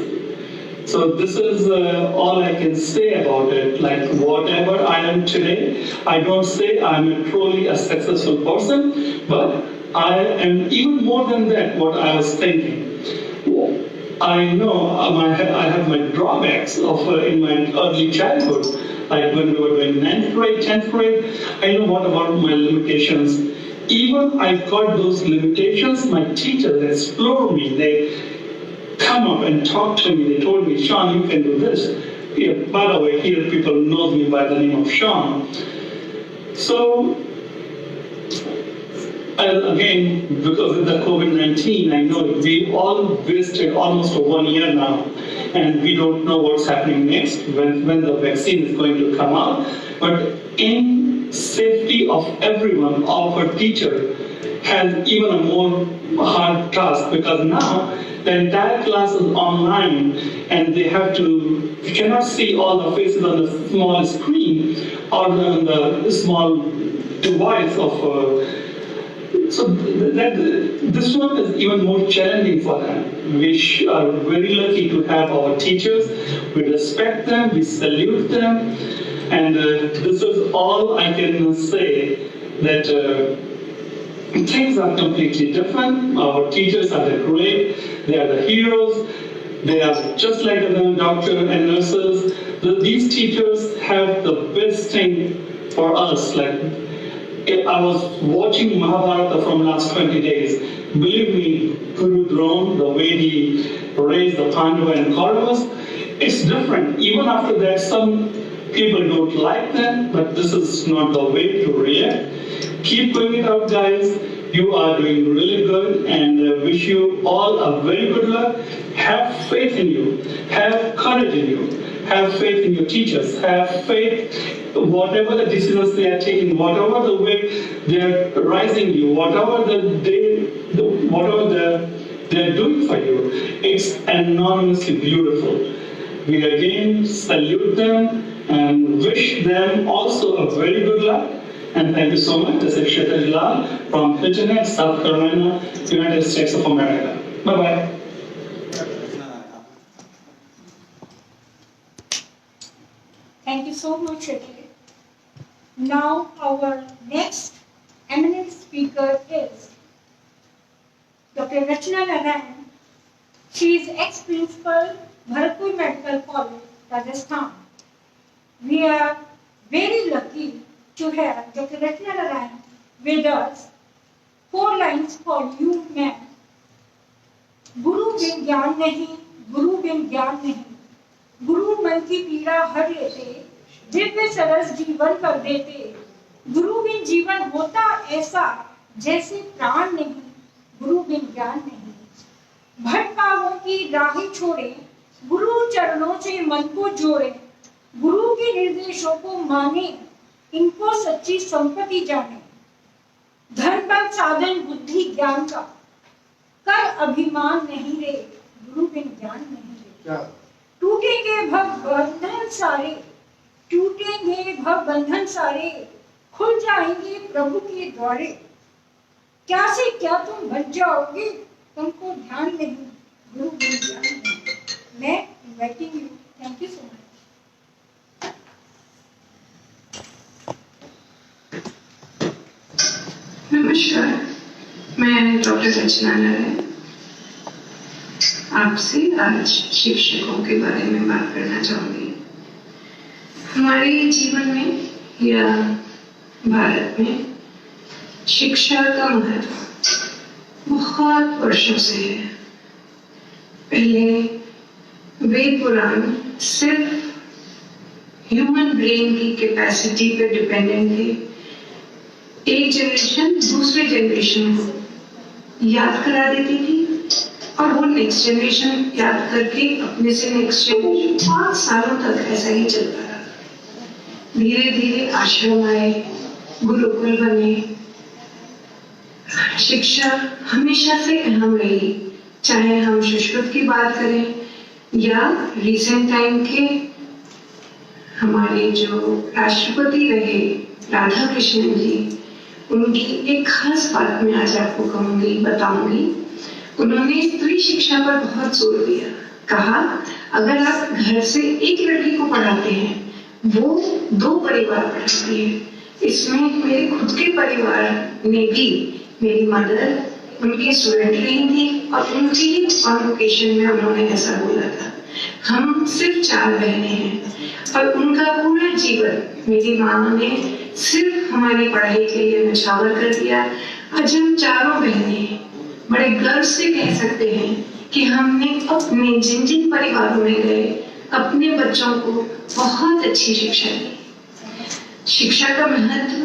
J: So this is all I can say about it. Like whatever I am today, I don't say I'm truly a successful person, but I am even more than that what I was thinking. I know I have my drawbacks in my early childhood, like when we were doing 9th grade, 10th grade, I know what about my limitations. Even I got those limitations, my teachers explored me. They come up and talk to me. They told me, Sean, you can do this. Here, by the way, here people know me by the name of Sean. So, again, because of the COVID-19, I know we all wasted almost 1 year now, and we don't know what's happening next, when the vaccine is going to come out. But in safety of everyone, our teacher has even a more hard task, because now the entire class is online, and they have to, you cannot see all the faces on the small screen or on the small device of so this one is even more challenging for them. We are very lucky to have our teachers. We respect them, we salute them, and this is all I can say, that things are completely different. Our teachers are great, they are the heroes, they are just like the doctor and nurses. These teachers have the best thing for us. Like, I was watching Mahabharata from last 20 days. Believe me, Guru Drona, the way he raised the Pandava and Kauravas, it's different. Even after that, some people don't like that, but this is not the way to react. Keep going it out, guys. You are doing really good, and wish you all a very good luck. Have faith in you. Have courage in you. Have faith in your teachers. Have faith. Whatever the decisions they are taking, whatever the way they are rising you, whatever they're doing for you, it's enormously beautiful. We again salute them and wish them also a very good luck. And thank you so much. This is Shetal Lal from Kitchener, South Carolina, United States of America. Bye-bye.
D: Thank you so much, Shetal. Now our next eminent speaker is Dr. Rachna Narayan. She is ex-principal, Bharatpur Medical College, Rajasthan. We are very lucky to have Dr. Rachna Narayan with us. 4 lines for you, ma'am. गुरु बिन ज्ञान नहीं, गुरु बिन ज्ञान नहीं, गुरु मन की पीड़ा हर लेते, दिव्य सरस जीवन कर देते, गुरु बिन जीवन होता ऐसा जैसे प्राण नहीं, गुरु बिन ज्ञान नहीं। भटकाओं की राहें छोड़े, गुरु चरणों से मन को जोड़े, गुरु के निर्देशों को माने, इनको सच्ची संपत्ति जाने। धन बल साधन बुद्धि ज्ञान का कर अभिमान नहीं रे, गुरु बिन ज्ञान नहीं रे। टूटेंगे भव बंधन सारे, टूटेंगे भव बंधन सारे, खुल जाएंगे प्रभु के द्वारे। क्या से क्या तुम बच जाओगे, तुमको ध्यान नहीं, गुरु बिन ज्ञान नहीं। मैं inviting you. Thank you so much.
K: नमस्कार, मैं डॉक्टर रचना नारायण आपसे आज शिक्षकों के बारे में बात करना चाहूंगी। हमारे जीवन में या भारत में शिक्षा का महत्व बहुत वर्षों से है। पहले वेद पुराण सिर्फ ह्यूमन ब्रेन की कैपेसिटी पे डिपेंडेंट थे। एक जनरेशन दूसरे जनरेशन को याद करा देती थी और वो नेक्स्ट जनरेशन याद करके अपने से नेक्स्ट जनरेशन 5 सालों तक ऐसा ही चलता रहा। धीरे धीरे आश्रम आए, गुरुकुल बने। शिक्षा हमेशा से अहम रही, चाहे हम सुश्रुत की बात करें या रिसेंट टाइम के हमारे जो राष्ट्रपति रहे राधा कृष्णन जी, उनकी एक खास बात मैं आज आपको कहूंगी, बताऊंगी। उन्होंने स्त्री शिक्षा पर बहुत जोर दिया। कहा अगर आप घर से एक लड़की को पढ़ाते हैं, वो 2 परिवार पढ़ाती है। इसमें मेरे खुद के परिवार ने भी, मेरी मदर उनकी स्टूडेंट रही थी और उनकी ही कॉन्वोकेशन में उन्होंने ऐसा बोला था। हम सिर्फ 4 बहनें हैं और उनका पूरा जीवन मेरी माँ ने सिर्फ हमारी पढ़ाई के लिए निछावर कर दिया। आज हम 4 बहनें बड़े गर्व से कह सकते हैं कि हमने अपने जिन जिन परिवारों में गए अपने बच्चों को बहुत अच्छी शिक्षा दी। शिक्षा का महत्व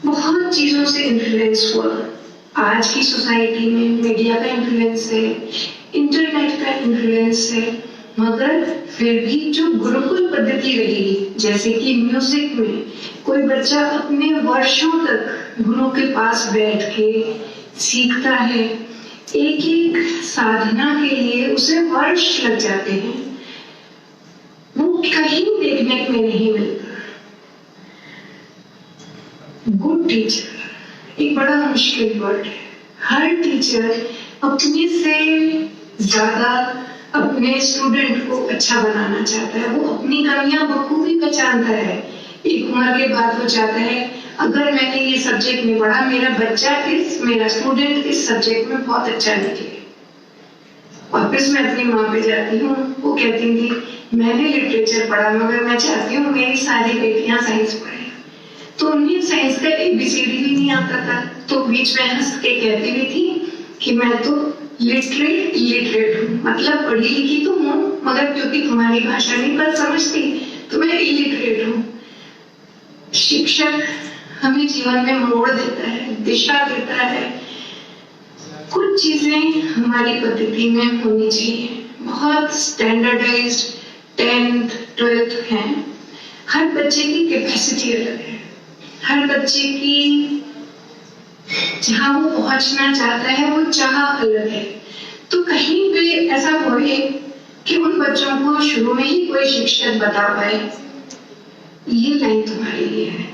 K: बहुत चीजों से इन्फ्लुएंस हुआ। आज की सोसाइटी में मीडिया का इन्फ्लुएंस है, इंटरनेट का इन्फ्लुएंस है, मगर फिर भी जो गुरुकुल पद्धति रही, जैसे कि म्यूजिक में कोई बच्चा अपने वर्षों तक गुरु के पास बैठ के सीखता है, एक एक साधना के लिए उसे वर्ष लग जाते हैं, वो कहीं देखने में नहीं मिलता। गुड टीचर एक बड़ा मुश्किल वर्ड है। हर टीचर अपने से ज्यादा अपने स्टूडेंट को अच्छा बनाना चाहता है। वो अपनी कमियां बखूबी पहचानता है। एक उम्र के बाद वो चाहता है अगर मैंने ये सब्जेक्ट में पढ़ा, मेरा स्टूडेंट इस सब्जेक्ट में बहुत अच्छा निकले। वापस मैं अपनी माँ पे जाती हूँ, वो कहती थी मैंने लिटरेचर पढ़ा मगर मैं चाहती हूँ मेरी सारी बेटियां साइंस पढ़े। तो उन्हें साइंस का ABCD भी नहीं आता था, तो बीच में हंस के कहती भी थी कि मैं तो इलिटरेट हूँ, मतलब पढ़ी लिखी तो हूँ मगर क्योंकि तुम्हारी भाषा नहीं पर समझती तो मैं इलिटरेट हूँ। शिक्षक हमें जीवन में मोड़ देता है, दिशा देता है। कुछ चीजें हमारी पद्धति में होनी चाहिए। बहुत स्टैंडर्डाइज्ड 10th 12th हैं। हर बच्चे की कैपेसिटी अलग है। हर बच्चे की जहां वो पहुंचना चाहता है वो चाह अलग है। तो कहीं पे ऐसा होए कि उन बच्चों को शुरू में ही कोई शिक्षक बता पाए ये लाइन तुम्हारे लिए है।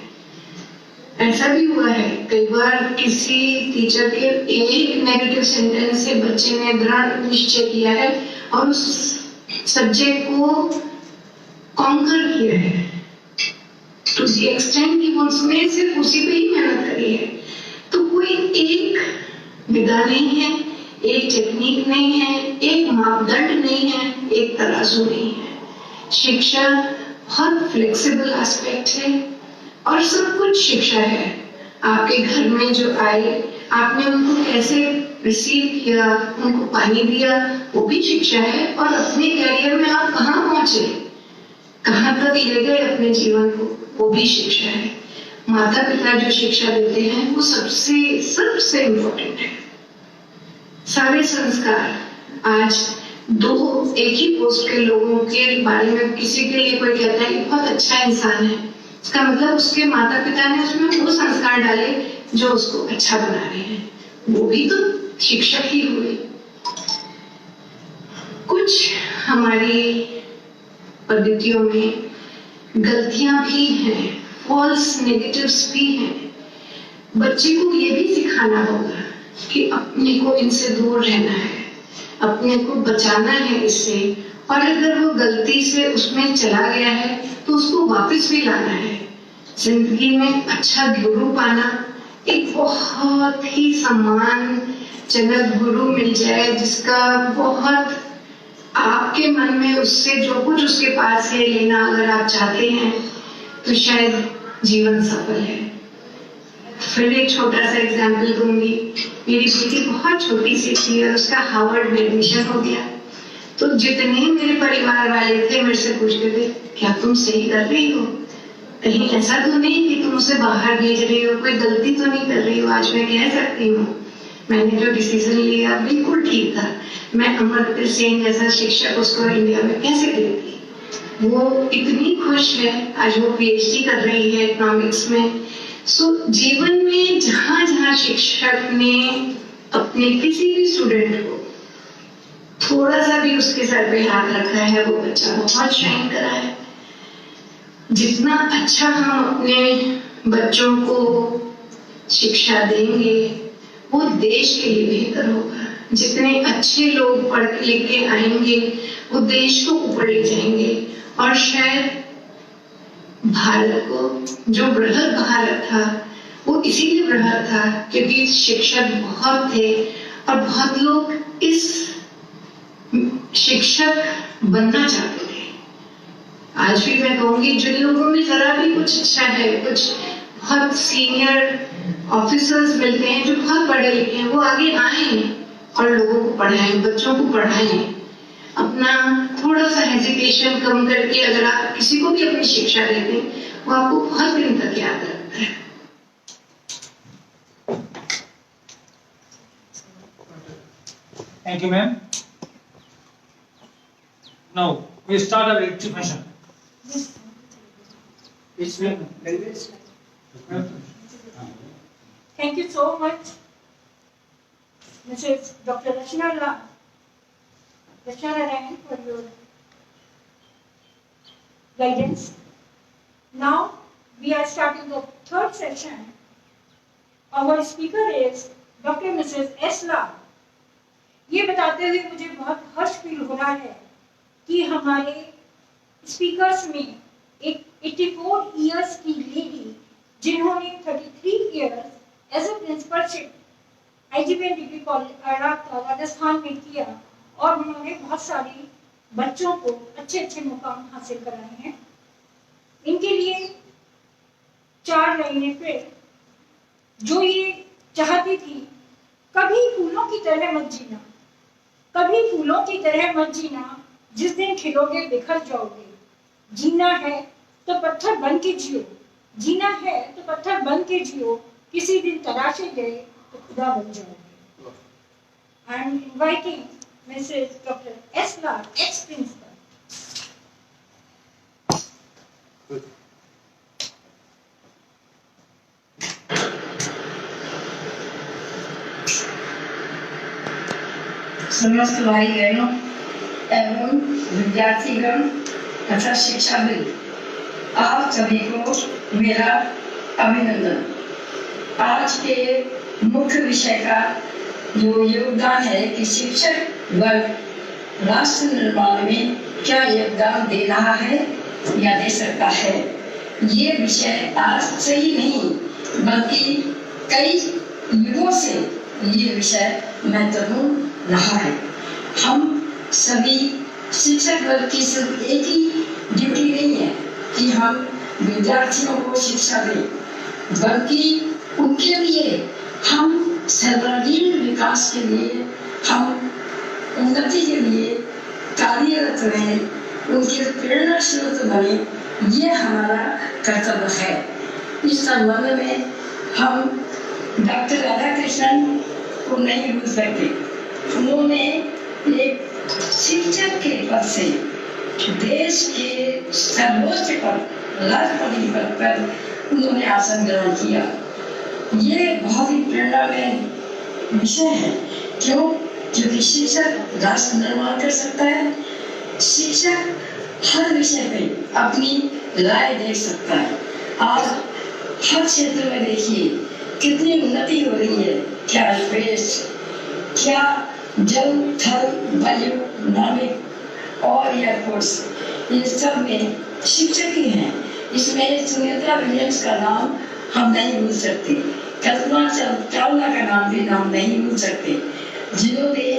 K: ऐसा भी हुआ है कई बार किसी टीचर के एक नेगेटिव सेंटेंस से बच्चे ने दृढ़ निश्चय किया है और उस सब्जेक्ट को कॉन्कर किया है टू द एक्सटेंट कि उसने सिर्फ उसी पे ही मेहनत करी है। तो कोई एक विधा नहीं है, एक टेक्निक नहीं है, एक मापदंड नहीं है, एक तराजू नहीं है। शिक्षा बहुत फ्लेक्सिबल एस्पेक्ट है और सब कुछ शिक्षा है। आपके घर में जो आए, आपने उनको कैसे रिसीव किया, उनको पानी दिया, वो भी शिक्षा है। और अपने करियर में आप कहाँ पहुंचे, कहाँ तक ले गए अपने जीवन को, वो भी शिक्षा है। माता पिता जो शिक्षा देते हैं वो सबसे इम्पोर्टेंट है। सारे संस्कार आज एक ही पोस्ट के लोगों के बारे में किसी के लिए कोई कहता है कि बहुत अच्छा इंसान है, इसका मतलब उसके माता पिता ने उसमें वो संस्कार डाले जो उसको अच्छा बना रहे हैं, वो भी तो शिक्षक ही हुए। कुछ हमारी पद्धतियों में गलतियां भी हैं, फॉल्स नेगेटिव्स भी हैं। बच्चे को ये भी सिखाना होगा कि अपने को इनसे दूर रहना है, अपने को बचाना है इससे, और अगर वो गलती से उसमें चला गया है तो उसको वापस भी लाना है। जिंदगी में अच्छा गुरु पाना, एक बहुत ही सम्मानजनक गुरु मिल जाए जिसका बहुत आपके मन में उससे जो कुछ उसके पास है लेना अगर आप चाहते हैं तो शायद जीवन सफल है। फिर एक छोटा सा एग्जाम्पल दूंगी। मेरी बेटी बहुत छोटी सी थी और उसका हार्वर्ड में एडमिशन हो गया, तो जितने मेरे परिवार वाले थे मेरे से पूछते थे क्या तुम सही कर रही हो, कहीं ऐसा तो नहीं कि तुम उसे बाहर भेज रही हो, कोई गलती तो नहीं कर रही हो। आज मैं कह सकती हूँ मैंने जो डिसीजन लिया बिल्कुल ठीक था। मैं अमरवीर सिंह जैसा शिक्षक उसको इंडिया में कैसे देती। वो इतनी खुश है, आज वो PhD कर रही है इकोनॉमिक्स में। सो जीवन में जहां जहां शिक्षक ने अपने किसी भी स्टूडेंट को थोड़ा सा भी उसके सर पे हाथ रखा है, वो बच्चा बहुत शाइन करा है। जितना अच्छा हम अपने बच्चों को शिक्षा देंगे वो देश के लिए बेहतर होगा। जितने अच्छे लोग पढ़ लिख के आएंगे वो देश को ऊपर ले जाएंगे। और शायद भारत को जो बृहद भारत था वो इसीलिए बृहद था क्योंकि शिक्षक बहुत थे और बहुत लोग इस शिक्षक बनना चाहते थे। आज भी मैं कहूंगी जिन लोगों में जरा भी कुछ अच्छा है, कुछ बहुत सीनियर ऑफिसर्स मिलते हैं जो बहुत पढ़े लिखे हैं, वो आगे आए और लोगों को पढ़ाएं, बच्चों को पढ़ाएं। अपना थोड़ा सा हेजिटेशन कम करके अगर आप किसी को भी अपनी शिक्षा देते हैं वो आपको बहुत दिन तक याद रखता है।
C: Thank you, ma'am. Now we start our exhibition.
D: Thank you so much, Mrs. Dr. Rachna Narayan, for your guidance. Now we are starting the third session. Our speaker is Dr. Mrs. S. Lal. ये बताते हुए मुझे बहुत हर्ष feel हो रहा है कि हमारे स्पीकर्स में एक 84 इयर्स की लेडी जिन्होंने 33 years as a principalship IGBN degree college Rajasthan में किया और उन्होंने बहुत सारे बच्चों को अच्छे अच्छे मुकाम हासिल कराए हैं। इनके लिए 4 लाइनें फिर जो ये चाहती थी, कभी फूलों की तरह मत जीना, कभी फूलों की तरह मत जीना, जिस दिन खिलोगे बिखर जाओगे। जीना है तो पत्थर बन के जियो, जीना है तो पत्थर बन के जियो, किसी दिन तराशे गए तो खुदा बन जाओगे। I am inviting Mrs doctor S. Lal, ex principal.
L: समस्त भाई बहनों एवं विद्यार्थीगण तथा शिक्षाविद, आप सभी को मेरा अभिनंदन। आज के मुख्य विषय का जो योगदान है कि शिक्षक वर्ग राष्ट्र निर्माण में क्या योगदान दे रहा है या दे सकता है, ये विषय आज से ही नहीं बल्कि कई युगों से ये विषय महत्वपूर्ण रहा है। हम सभी शिक्षक वर्ग की सिर्फ एक ही ड्यूटी नहीं है कि हम विद्यार्थियों को शिक्षा दें, बल्कि उनके लिए हम सर्वांगीण विकास के लिए, हम उन्नति के लिए कार्यरत रहें, उनके प्रेरणा स्रोत बने, ये हमारा कर्तव्य है। इस संबंध में हम डॉक्टर राधाकृष्णन को नहीं भूल सकते। उन्होंने एक शिक्षक के पद से देश के सर्वोच्च पद, राष्ट्रपति पद पर उन्होंने आसन ग्रहण किया। ये बहुत ही प्रेरणादायी विषय है। क्यों? क्योंकि शिक्षक राष्ट्र निर्माण कर सकता है। शिक्षक हर विषय पे अपनी राय दे सकता है। आज हर क्षेत्र में देखिए कितनी उन्नति हो रही है। क्या स्पेस, क्या जल, थल, वायु, नाविक और एयरफोर्स, इन सब में शिक्षक ही हैं। इसमें सुनीता विलियम्स का नाम हम नहीं भूल सकते, कल्पना चावला का नाम भी हम नहीं भूल सकते, जिन्होंने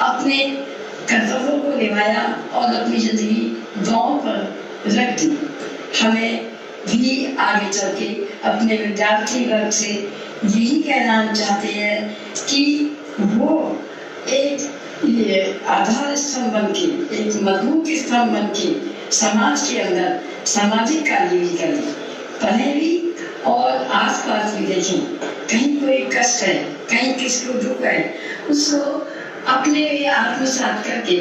L: अपने कर्तव्यों को निभाया और अपनी जिंदगी दांव पर रख दी। हमें भी आगे चल के अपने विद्यार्थी वर्ग से यही कहना चाहते हैं कि वो एक आधार स्तंभ बन के, एक मजबूत स्तंभ बन के समाज के अंदर सामाजिक कार्य भी करें, पढ़े भी और आसपास भी देखें। कहीं कोई कष्ट है, कहीं किसको दुख है, उसको अपने लिए आत्मसात करके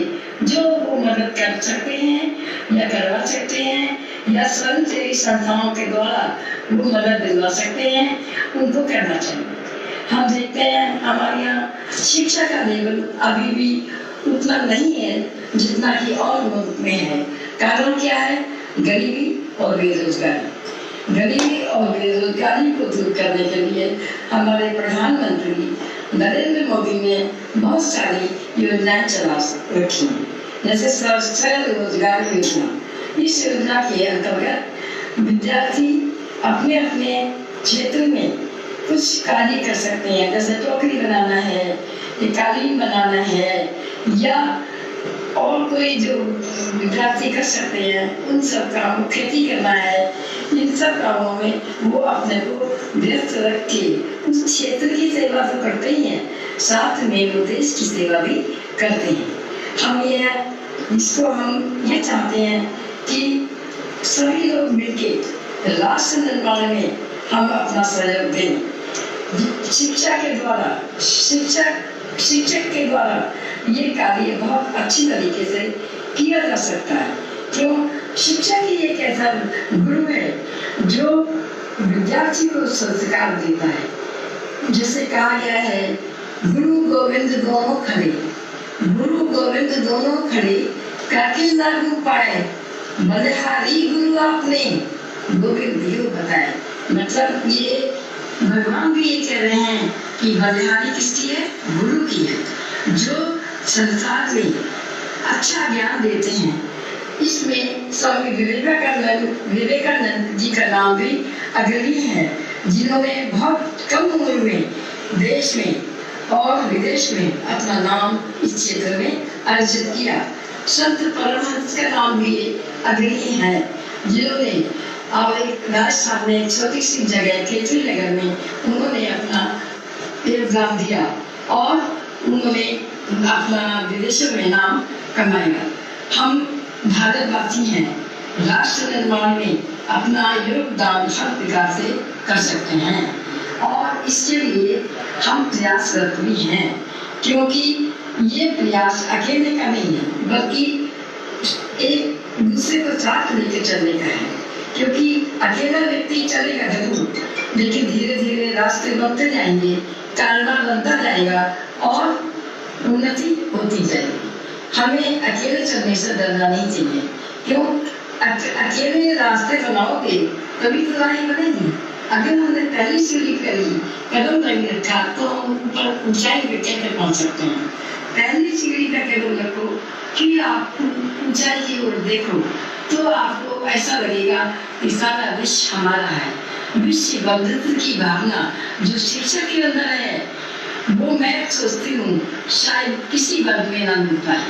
L: जो वो मदद कर सकते हैं या करवा सकते हैं या स्वयंसेवी संस्थाओं के द्वारा वो मदद दिलवा सकते हैं, उनको करना चाहिए। हम देखते हैं हमारे यहाँ शिक्षा का लेवल अभी भी उतना नहीं है जितना कि और मुल्क में है। कारण क्या है? गरीबी और बेरोजगारी। गरीबी और बेरोजगारी को दूर करने के लिए हमारे प्रधानमंत्री नरेंद्र मोदी ने बहुत सारी योजनाएं चला रखी, जैसे स्वयं रोजगार योजना। इस योजना के अंतर्गत विद्यार्थी अपने अपने क्षेत्र में कुछ कार्य कर सकते हैं, जैसे टोकरी बनाना है, कालीन बनाना है, या और कोई जो विद्यार्थी कर सकते हैं उन सब कामों, खेती करना है, इन सब कामों में वो अपने को व्यस्त रख के उस क्षेत्र की सेवा तो करते ही हैं, साथ में वो देश की सेवा भी करते हैं। हम ये चाहते हैं कि सभी लोग मिलके राष्ट्र निर्माण में हम अपना सहयोग दें। शिक्षा के द्वारा, शिक्षक के द्वारा ये कार्य बहुत अच्छी तरीके से किया जा सकता है। क्यों? शिक्षक ही एक ऐसा गुरु है जो विद्यार्थी को संस्कार देता है। जैसे कहा गया है, गुरु गोविंद दोनों खड़े, गुरु गोविंद दोनों खड़े, काके लागू पाए, बलिहारी गुरु आपने गोविंद दियो बताए। मतलब ये भगवान भी ये कह रहे हैं कि बलिहारी किसकी है? गुरु की है, जो संसार में अच्छा ज्ञान देते हैं। इसमें स्वामी विवेकानंद जी का नाम भी अग्रणी है, जिन्होंने बहुत कम उम्र में देश में और विदेश में अपना नाम इस क्षेत्र में अर्जित किया। संत परमहंस का नाम भी अग्रणी है, जिन्होंने राजस्थान में एक छोटी सी जगह केतली नगर में उन्होंने अपना योगदान दिया और उन्होंने अपना विदेशों में नाम कमाया। हम भारतवासी हैं, राष्ट्र निर्माण में अपना योगदान हर प्रकार से कर सकते हैं और इसके लिए हम प्रयासरत भी हैं, क्योंकि ये प्रयास अकेले का नहीं है बल्कि एक दूसरे को साथ लेकर चलने का है। क्योंकि अकेला व्यक्ति चलेगा जरूर, लेकिन धीरे धीरे रास्ते बनते जाएंगे, कारोबार बनता जाएगा और उन्नति होती जाएगी। हमें अकेले चलने से डरना नहीं चाहिए। क्यों? अकेले रास्ते बनाओगे तभी तो राह बनेगी। अगर हमने पहली सीढ़ी कदम नहीं रखा तो हम ऊपर ऊंचाई पे कैसे पहुंच सकते हैं। पहली सीढ़ी का कदम रखो, फिर आप ऊंचाई की ओर देखो, तो आपको ऐसा लगेगा कि सारा विश्व हमारा है। विश्व बंधुत्व की भावना जो शिक्षा के अंदर है, वो मैं सोचती हूँ शायद किसी वर्ग में ना मिल पाए,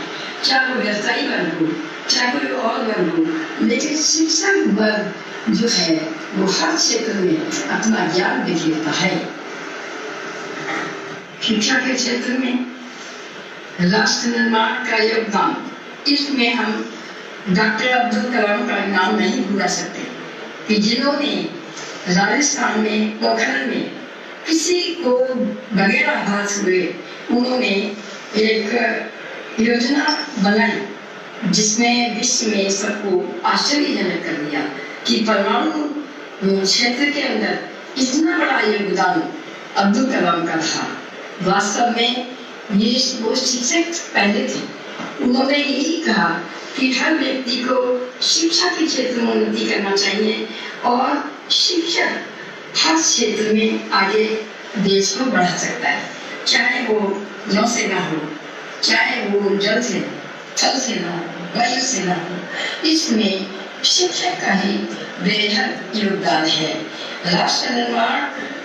L: चाहे वो व्यवसायी वर्ग हो, चाहे कोई और वर्ग हो, लेकिन शिक्षक वर्ग जो है वो हर क्षेत्र में अपना ज्ञान बिखेरता है। शिक्षा के क्षेत्र में राष्ट्र निर्माण का योगदान, इसमें हम डॉक्टर अब्दुल कलाम का नाम नहीं भूला सकते कि जिन्होंने राजस्थान में पोखरण में किसी को बगैर आभास हुए उन्होंने एक योजना बनाई जिसमें विश्व में सबको आश्चर्यजनक कर दिया कि परमाणु क्षेत्र के अंदर इतना बड़ा योगदान अब्दुल कलाम का था। वास्तव में ये वो शिक्षक पहले थे, उन्होंने यही कहा कि हर व्यक्ति को शिक्षा के क्षेत्र में उन्नति करना चाहिए और शिक्षक हर क्षेत्र में आगे देश को बढ़ा सकता है, चाहे वो नौसेना हो, चाहे वो जल सेना, थल सेना हो, वायु सेना हो। इसमें शिक्षक का ही बेहद योगदान है। राष्ट्र निर्माण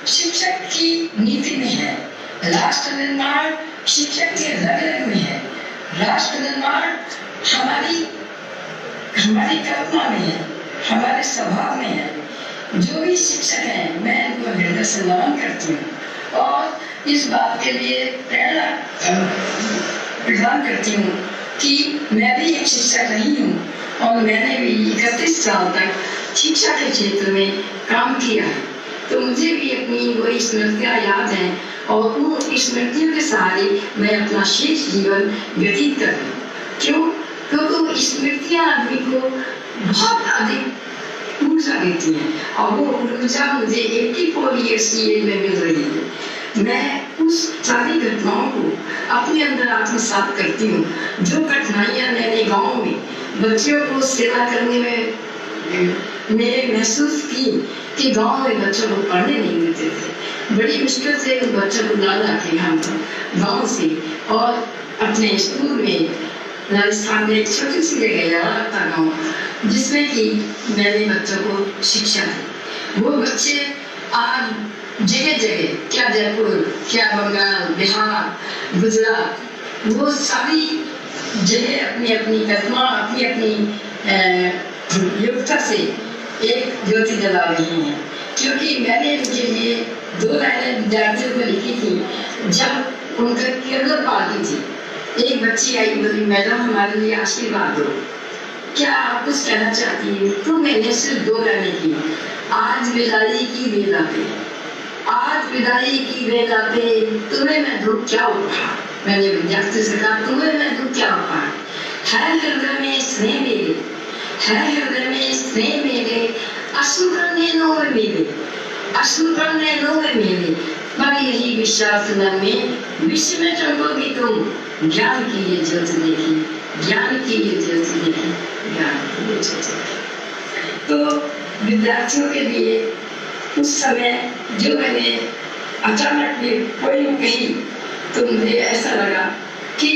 L: शिक्षक की नीति में है, राष्ट्र निर्माण शिक्षक के रग में है, राष्ट्र निर्माण हमारी कल्पना में है, हमारे स्वभाव में है। जो भी शिक्षक हैं, मैं इनको हृदय से नमन करती हूँ और इस बात के लिए प्रेरणा प्रदान करती हूँ कि मैं भी एक शिक्षक रही हूँ और मैंने भी 31 साल तक शिक्षा के क्षेत्र में काम किया है, तो मुझे भी अपनी वही स्मृतियाँ याद हैं और उन स्मृतियों के सहारे मैं अपना शेष जीवन व्यतीत कर रही हूँ। क्यों? क्योंकि स्मृतियाँ आदमी को बहुत अधिक ऊर्जा देती हैं और वो ऊर्जा मुझे 84 ईयर्स की एज में मिल रही है। मैं उस सारी घटनाओं को अपने अंदर आत्मसात करती हूँ। जो कठिनाइयाँ मैंने गाँव में बच्चों को सेवा करने में मैंने महसूस की कि गांव में बच्चों को पढ़ने नहीं देते थे, बड़ी मुश्किल से उन बच्चों को ला के हम गांव से और अपने स्कूल में राजस्थान में एक छोटी सी जगह था गाँव, जिसमें कि मैंने बच्चों को शिक्षा दी। वो बच्चे आज जगह जगह, क्या जयपुर, क्या बंगाल, बिहार, गुजरात, वो सारी जगह अपनी अपनी कदमा, अपनी अपनी योग्यता से एक ज्योति जला रही हैं। क्योंकि मैंने इनके लिए 2 लाइनें विद्यार्थियों को लिखी थी जब उनका केरल पार्टी थी। एक बच्ची आई, बोली मैडम हमारे लिए आशीर्वाद दो, क्या आप कुछ कहना चाहती हैं? तो मैंने सिर्फ 2 लाइनें की, आज विदाई की वेला पे, आज विदाई की वेला पे तुम्हें मैं दूं क्या उपहार। मैंने विद्यार्थी से कहा तुम्हें मैं दूं क्या उपहार। है हृदय में स्नेह मेरे, है हृदय में स्नेह मेरे, अश्रु करने नो मेरे, अश्रु करने नो मेरे, पर यही विश्वास मन में विश्व में चमकोगी तुम। ज्ञान की ये ज्योति देखी, ज्ञान की ये ज्योति देखी, ज्ञान की ये ज्योति देखी। तो विद्यार्थियों के लिए उस समय जो मैंने अचानक में कोई कही, तो मुझे ऐसा लगा कि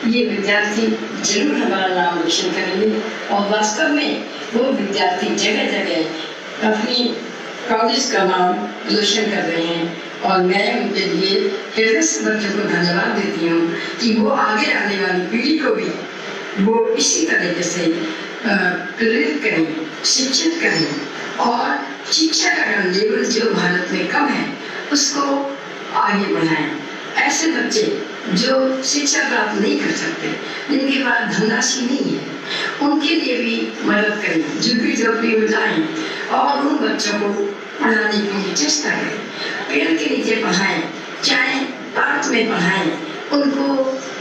L: ये विद्यार्थी जरूर हमारा नाम रोशन करेंगे और वास्तव में वो विद्यार्थी जगह जगह अपनी कॉलेज का नाम रोशन कर रहे हैं और मैं उनके लिए हृदय से बच्चों को धन्यवाद देती हूँ कि वो आगे आने वाली पीढ़ी को भी वो इसी तरीके से प्रेरित करें, शिक्षित करें और शिक्षा का लेवल जो भारत में कम है उसको आगे बढ़ाएं। ऐसे बच्चे जो शिक्षा प्राप्त नहीं कर सकते, जिनके पास धनराशि नहीं है, उनके लिए भी मदद करें, झुग्गी झोपड़ी में जाएं और उन बच्चों को पढ़ाने की चेष्टा करें। पेड़ के नीचे पढ़ाएं, चाहे पार्क में पढ़ाएं, उनको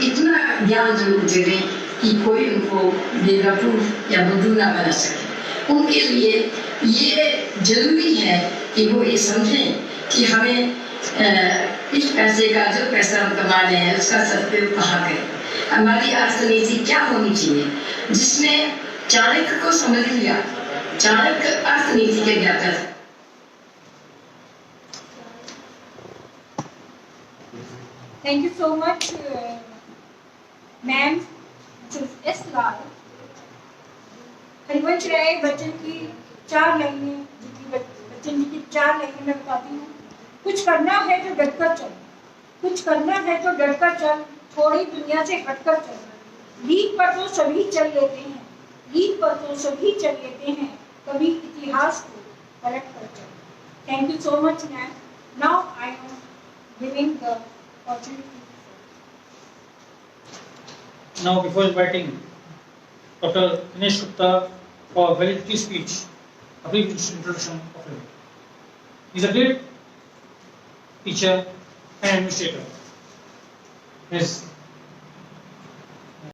L: इतना ज्ञान जरूर दे दें कि कोई उनको बेवकूफ या बुद्धू ना बना सके। उनके लिए ये जरूरी है कि वो ये समझें कि हमें इस पैसे का, जो पैसा हम कमा रहे हैं उसका सदुपयोग कहाँ करें। हमारी अर्थनीति क्या होनी चाहिए, जिसमें चाणक्य को समझ लिया। चाणक्य अर्थनीति के ज्ञाता थे।
D: Thank you so much, ma'am, Mrs. S. Lal. Harivansh Rai Bachchan की 4 लाइनें, बच्चन जी की 4 लाइनें मैं बताती हूँ। कुछ करना है तो डटकर चल, कुछ करना है तो डटकर चल, थोड़ी दुनिया से हटकर चल। लीक पर तो सभी चल लेते हैं, लीक पर तो सभी चल लेते हैं, कभी इतिहास को पलट कर चल। Thank you so much, ma'am. Now I am giving the opportunity.
C: Now, before inviting Dr. Dinesh Gupta for a very brief speech, a brief introduction of him. He is a great teacher and administrator. His